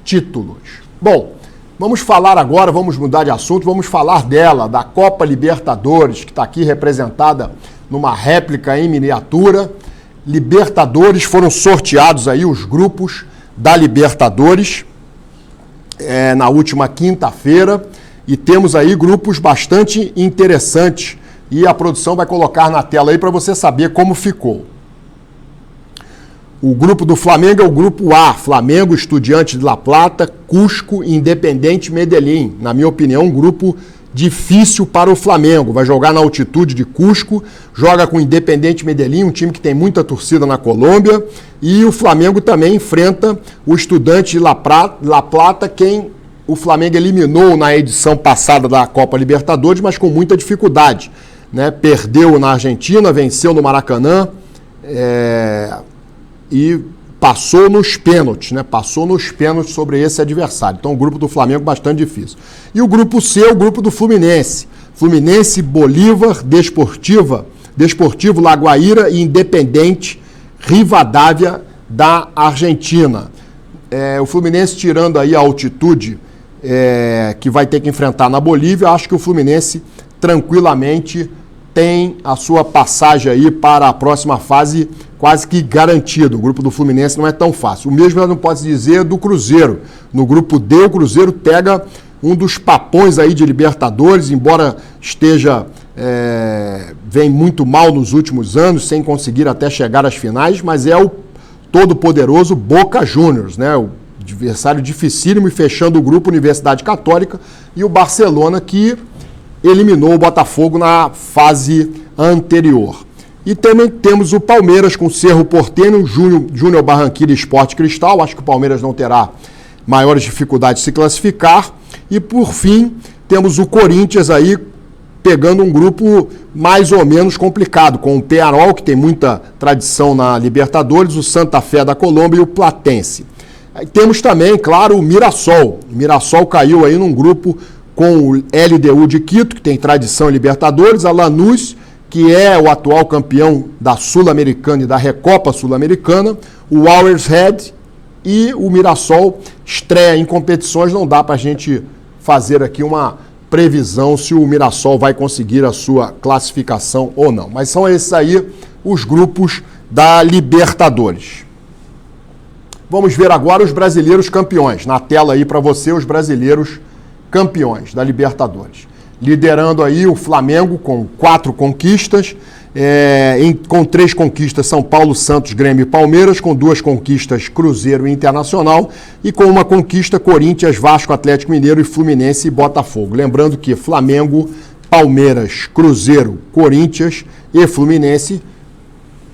títulos. Bom, vamos falar agora, vamos mudar de assunto, vamos falar dela, da Copa Libertadores, que está aqui representada numa réplica em miniatura. Libertadores, foram sorteados aí os grupos da Libertadores na última quinta-feira e temos aí grupos bastante interessantes e a produção vai colocar na tela aí para você saber como ficou. O grupo do Flamengo é o grupo A, Flamengo, Estudiantes de La Plata, Cusco, Independiente Medellín. Na minha opinião, um grupo difícil para o Flamengo. Vai jogar na altitude de Cusco, joga com o Independiente Medellín, um time que tem muita torcida na Colômbia, e o Flamengo também enfrenta o Estudiantes de La Plata, quem o Flamengo eliminou na edição passada da Copa Libertadores, mas com muita dificuldade, né? Perdeu na Argentina, venceu no Maracanã, e passou nos pênaltis, né? Passou nos pênaltis sobre esse adversário. Então o grupo do Flamengo bastante difícil. E o grupo C é o grupo do Fluminense. Fluminense, Bolívar, Desportivo Laguaira e Independente Rivadavia da Argentina. O Fluminense tirando aí a altitude que vai ter que enfrentar na Bolívia, acho que o Fluminense tranquilamente tem a sua passagem aí para a próxima fase quase que garantido. O grupo do Fluminense não é tão fácil. O mesmo não pode dizer do Cruzeiro. No grupo D, o Cruzeiro pega um dos papões aí de Libertadores, embora vem muito mal nos últimos anos, sem conseguir até chegar às finais, mas é o todo-poderoso Boca Juniors, né? O adversário dificílimo, e fechando o grupo Universidade Católica e o Barcelona, que eliminou o Botafogo na fase anterior. E também temos o Palmeiras com Cerro Porteño, Júnior Barranquilla e Sport Cristal. Acho que o Palmeiras não terá maiores dificuldades de se classificar. E por fim, temos o Corinthians aí pegando um grupo mais ou menos complicado, com o Peñarol, que tem muita tradição na Libertadores, o Santa Fé da Colômbia e o Platense. Aí temos também, claro, o Mirassol. O Mirassol caiu aí num grupo com o LDU de Quito, que tem tradição em Libertadores, a Lanús, que é o atual campeão da Sul-Americana e da Recopa Sul-Americana, o Always Red e o Mirassol estreia em competições. Não dá para a gente fazer aqui uma previsão se o Mirassol vai conseguir a sua classificação ou não. Mas são esses aí os grupos da Libertadores. Vamos ver agora os brasileiros campeões. Na tela aí para você os brasileiros campeões da Libertadores. Liderando aí o Flamengo com 4 conquistas, com 3 conquistas São Paulo, Santos, Grêmio e Palmeiras, com 2 conquistas Cruzeiro e Internacional e com 1 conquista Corinthians, Vasco, Atlético Mineiro e Fluminense e Botafogo. Lembrando que Flamengo, Palmeiras, Cruzeiro, Corinthians e Fluminense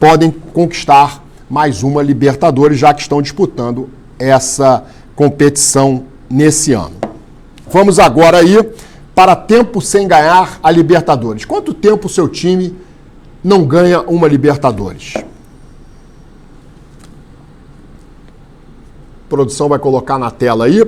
podem conquistar mais uma Libertadores, já que estão disputando essa competição nesse ano. Vamos agora aí para tempo sem ganhar a Libertadores. Quanto tempo o seu time não ganha uma Libertadores? A produção vai colocar na tela aí.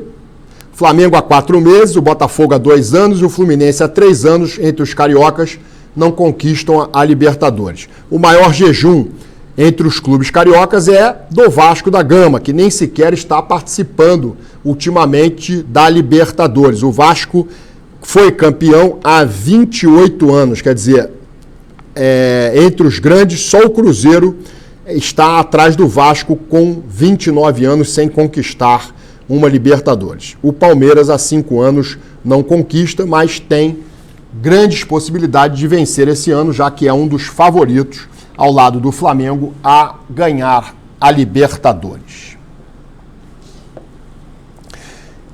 Flamengo há 4 meses, o Botafogo há 2 anos e o Fluminense há 3 anos, entre os cariocas, não conquistam a Libertadores. O maior jejum entre os clubes cariocas é do Vasco da Gama, que nem sequer está participando ultimamente da Libertadores. O Vasco foi campeão há 28 anos, quer dizer, entre os grandes, só o Cruzeiro está atrás do Vasco com 29 anos sem conquistar uma Libertadores. O Palmeiras há 5 anos não conquista, mas tem grandes possibilidades de vencer esse ano, já que é um dos favoritos ao lado do Flamengo a ganhar a Libertadores.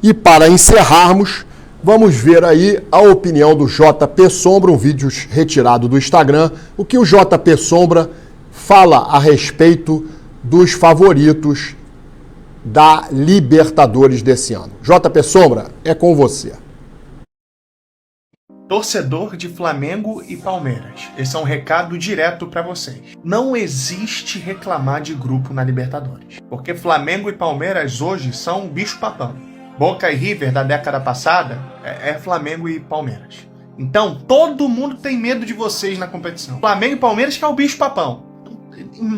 E para encerrarmos, vamos ver aí a opinião do JP Sombra, um vídeo retirado do Instagram, o que o JP Sombra fala a respeito dos favoritos da Libertadores desse ano. JP Sombra, é com você.
Torcedor de Flamengo e Palmeiras, esse é um recado direto para vocês. Não existe reclamar de grupo na Libertadores, porque Flamengo e Palmeiras hoje são bicho-papão. Boca e River da década passada é Flamengo e Palmeiras. Então, todo mundo tem medo de vocês na competição. Flamengo e Palmeiras que é o bicho-papão.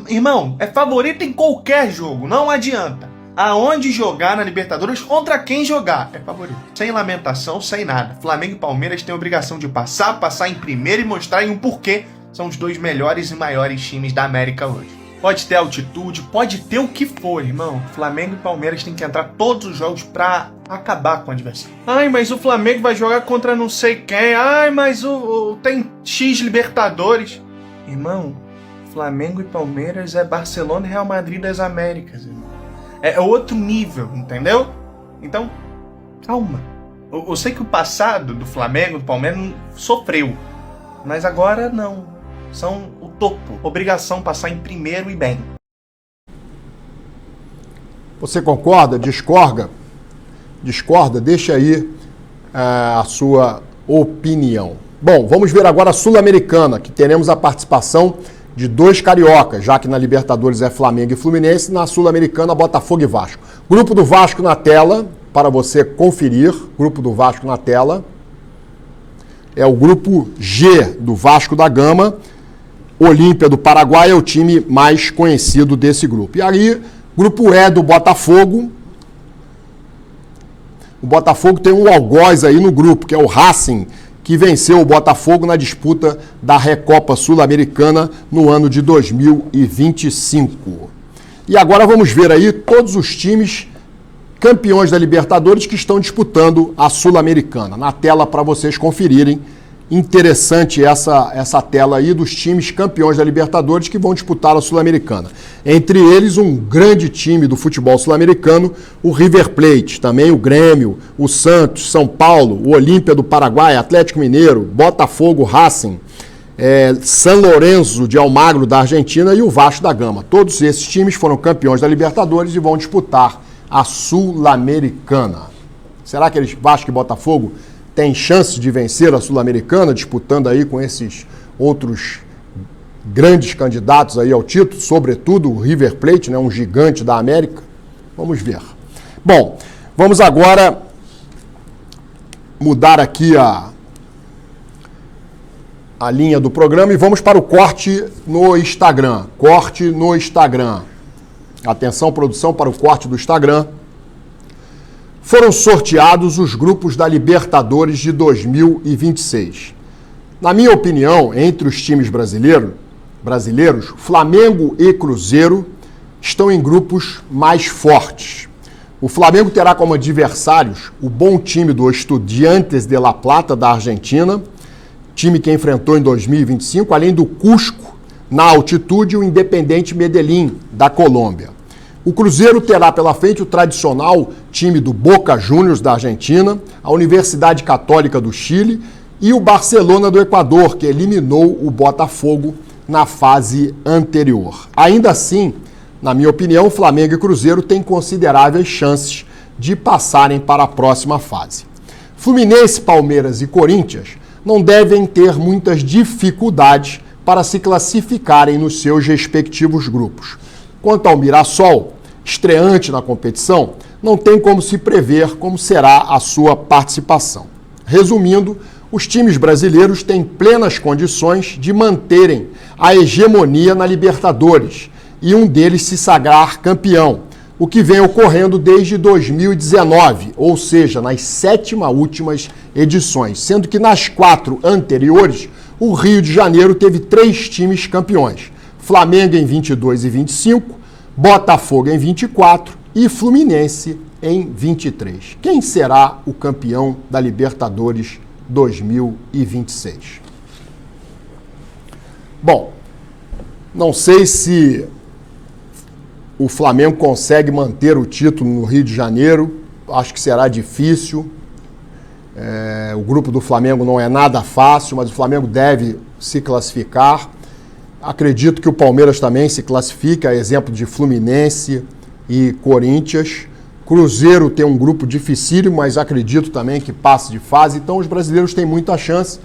Irmão, é favorito em qualquer jogo, não adianta. Aonde jogar na Libertadores, contra quem jogar, é favorito. Sem lamentação, sem nada. Flamengo e Palmeiras têm a obrigação de passar em primeiro e mostrarem o porquê são os 2 melhores e maiores times da América hoje. Pode ter altitude, pode ter o que for, irmão. Flamengo e Palmeiras têm que entrar todos os jogos pra acabar com o adversário. Ai, mas o Flamengo vai jogar contra não sei quem. Ai, mas tem X Libertadores. Irmão, Flamengo e Palmeiras é Barcelona e Real Madrid das Américas, irmão. É outro nível, entendeu? Então, calma. Eu sei que o passado do Flamengo, do Palmeiras, sofreu. Mas agora não. São o topo. Obrigação passar em primeiro e bem.
Você concorda? Discorda? Deixa aí a sua opinião. Bom, vamos ver agora a Sul-Americana, que teremos a participação de 2 cariocas, já que na Libertadores é Flamengo e Fluminense, na Sul-Americana, Botafogo e Vasco. Grupo do Vasco na tela, para você conferir, grupo do Vasco na tela. É o grupo G do Vasco da Gama. Olímpia do Paraguai é o time mais conhecido desse grupo. E aí, grupo E do Botafogo. O Botafogo tem um algoz aí no grupo, que é o Racing, que venceu o Botafogo na disputa da Recopa Sul-Americana no ano de 2025. E agora vamos ver aí todos os times campeões da Libertadores que estão disputando a Sul-Americana. Na tela para vocês conferirem. Interessante essa tela aí dos times campeões da Libertadores que vão disputar a Sul-Americana. Entre eles, um grande time do futebol sul-americano, o River Plate, também o Grêmio, o Santos, São Paulo, o Olímpia do Paraguai, Atlético Mineiro, Botafogo, Racing, San Lorenzo de Almagro da Argentina e o Vasco da Gama. Todos esses times foram campeões da Libertadores e vão disputar a Sul-Americana. Será que eles, Vasco e Botafogo, tem chance de vencer a Sul-Americana, disputando aí com esses outros grandes candidatos aí ao título, sobretudo o River Plate, né, um gigante da América? Vamos ver. Bom, vamos agora mudar aqui a linha do programa e vamos para o corte no Instagram. Corte no Instagram. Atenção, produção, para o corte do Instagram. Foram sorteados os grupos da Libertadores de 2026. Na minha opinião, entre os times brasileiros, Flamengo e Cruzeiro estão em grupos mais fortes. O Flamengo terá como adversários o bom time do Estudiantes de La Plata, da Argentina, time que enfrentou em 2025, além do Cusco, na altitude, o Independiente Medellín, da Colômbia. O Cruzeiro terá pela frente o tradicional time do Boca Juniors, da Argentina, a Universidade Católica do Chile e o Barcelona do Equador, que eliminou o Botafogo na fase anterior. Ainda assim, na minha opinião, Flamengo e Cruzeiro têm consideráveis chances de passarem para a próxima fase. Fluminense, Palmeiras e Corinthians não devem ter muitas dificuldades para se classificarem nos seus respectivos grupos. Quanto ao Mirassol, estreante na competição, não tem como se prever como será a sua participação. Resumindo, os times brasileiros têm plenas condições de manterem a hegemonia na Libertadores e um deles se sagrar campeão, o que vem ocorrendo desde 2019, ou seja, nas 7ª últimas edições, sendo que nas 4 anteriores, o Rio de Janeiro teve 3 times campeões, Flamengo em 22 e 25, Botafogo em 24 e Fluminense em 23. Quem será o campeão da Libertadores 2026? Bom, não sei se o Flamengo consegue manter o título no Rio de Janeiro, acho que será difícil. O grupo do Flamengo não é nada fácil, mas o Flamengo deve se classificar. Acredito que o Palmeiras também se classifica, a exemplo de Fluminense e Corinthians. Cruzeiro tem um grupo dificílimo, mas acredito também que passe de fase. Então os brasileiros têm muita chance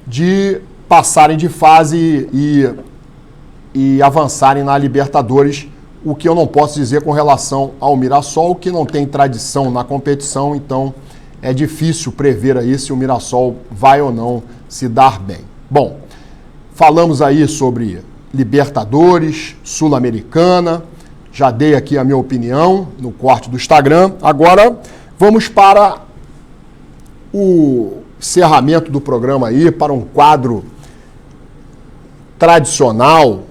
de passarem de fase e avançarem na Libertadores, o que eu não posso dizer com relação ao Mirassol, que não tem tradição na competição, então é difícil prever aí se o Mirassol vai ou não se dar bem. Bom, falamos aí sobre Libertadores, Sul-Americana, já dei aqui a minha opinião no corte do Instagram. Agora vamos para o encerramento do programa aí, para um quadro tradicional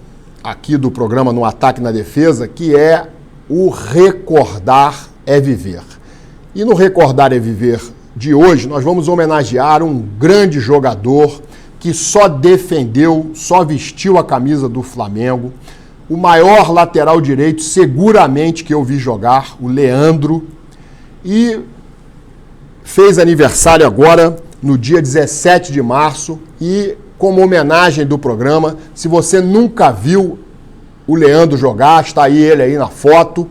aqui do programa No Ataque e na Defesa, que é o Recordar é Viver. E no Recordar é Viver de hoje, nós vamos homenagear um grande jogador que só defendeu, só vestiu a camisa do Flamengo, o maior lateral direito seguramente que eu vi jogar, o Leandro, e fez aniversário agora no dia 17 de março e como homenagem do programa, se você nunca viu o Leandro jogar, está aí ele aí na foto,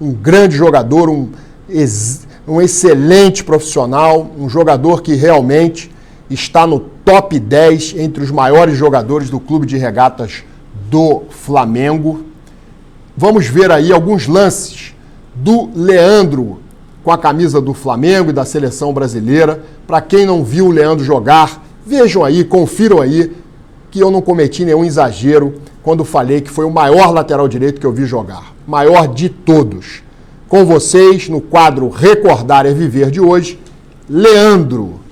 um grande jogador, um excelente profissional, um jogador que realmente está no top 10 entre os maiores jogadores do Clube de Regatas do Flamengo. Vamos ver aí alguns lances do Leandro com a camisa do Flamengo e da seleção brasileira. Para quem não viu o Leandro jogar, vejam aí, confiram aí, que eu não cometi nenhum exagero quando falei que foi o maior lateral direito que eu vi jogar. Maior de todos. Com vocês, no quadro Recordar é Viver de hoje, Leandro.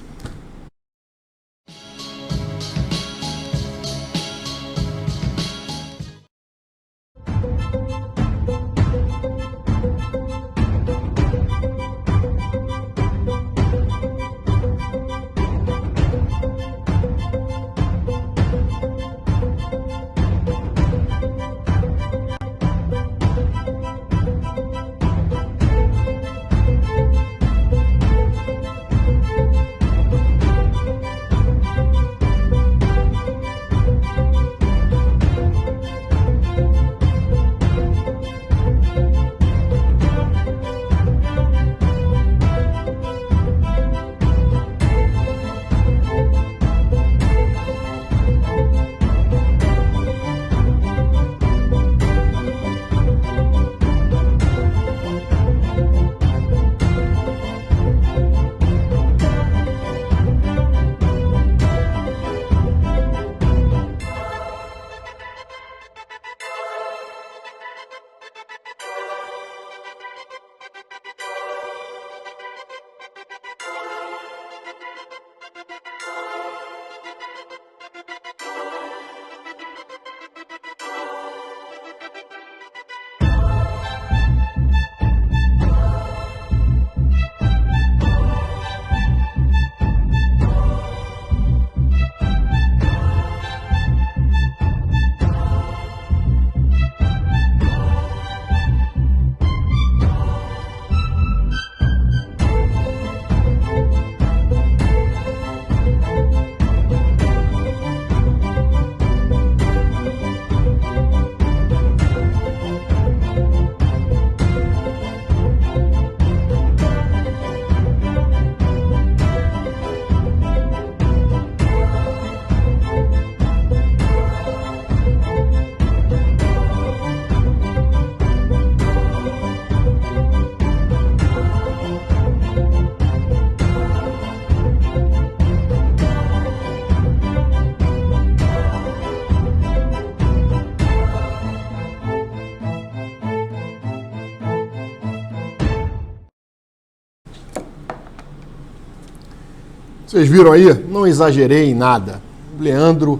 Vocês viram aí? Não exagerei em nada. O Leandro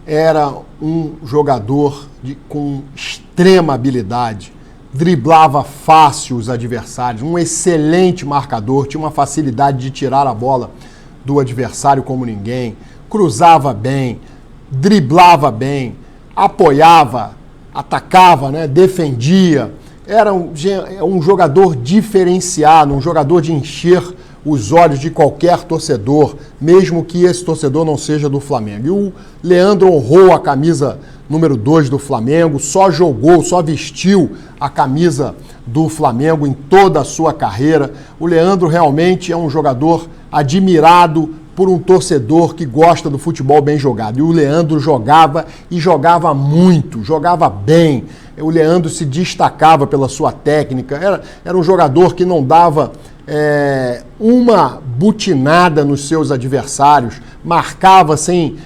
era um jogador com extrema habilidade, driblava fácil os adversários, um excelente marcador, tinha uma facilidade de tirar a bola do adversário como ninguém, cruzava bem, driblava bem, apoiava, atacava, né? Defendia. Era um jogador diferenciado, um jogador de encher os olhos de qualquer torcedor, mesmo que esse torcedor não seja do Flamengo. E o Leandro honrou a camisa número 2 do Flamengo, só jogou, só vestiu a camisa do Flamengo em toda a sua carreira. O Leandro realmente é um jogador admirado por um torcedor que gosta do futebol bem jogado. E o Leandro jogava e jogava muito, jogava bem. O Leandro se destacava pela sua técnica, era um jogador que não dava uma butinada nos seus adversários, marcava sem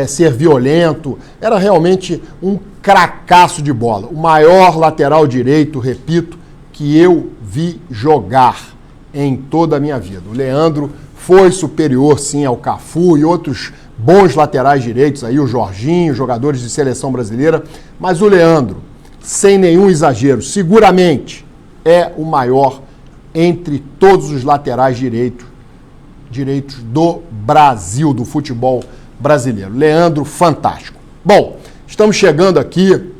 ser violento, era realmente um cracaço de bola. O maior lateral direito, repito, que eu vi jogar em toda a minha vida. O Leandro foi superior, sim, ao Cafu e outros bons laterais direitos, aí o Jorginho, jogadores de seleção brasileira, mas o Leandro, sem nenhum exagero, seguramente é o maior entre todos os laterais direitos do Brasil, do futebol brasileiro. Leandro, fantástico. Bom, estamos chegando aqui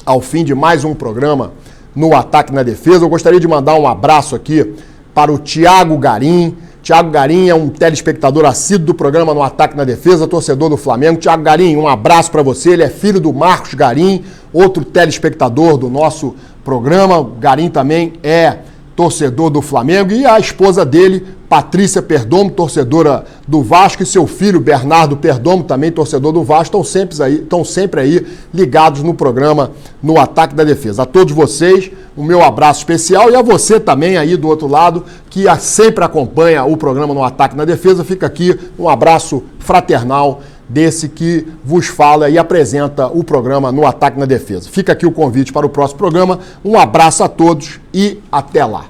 ao fim de mais um programa no Ataque na Defesa. Eu gostaria de mandar um abraço aqui para o Thiago Garim. Thiago Garim é um telespectador assíduo do programa No Ataque na Defesa, torcedor do Flamengo. Thiago Garim, um abraço para você. Ele é filho do Marcos Garim, outro telespectador do nosso programa. O Garim também é torcedor do Flamengo, e a esposa dele, Patrícia Perdomo, torcedora do Vasco, e seu filho, Bernardo Perdomo, também torcedor do Vasco, estão sempre aí ligados no programa No Ataque da Defesa. A todos vocês, o meu abraço especial, e a você também aí do outro lado, que sempre acompanha o programa No Ataque na Defesa, fica aqui um abraço fraternal desse que vos fala e apresenta o programa No Ataque na Defesa. Fica aqui o convite para o próximo programa. Um abraço a todos e até lá.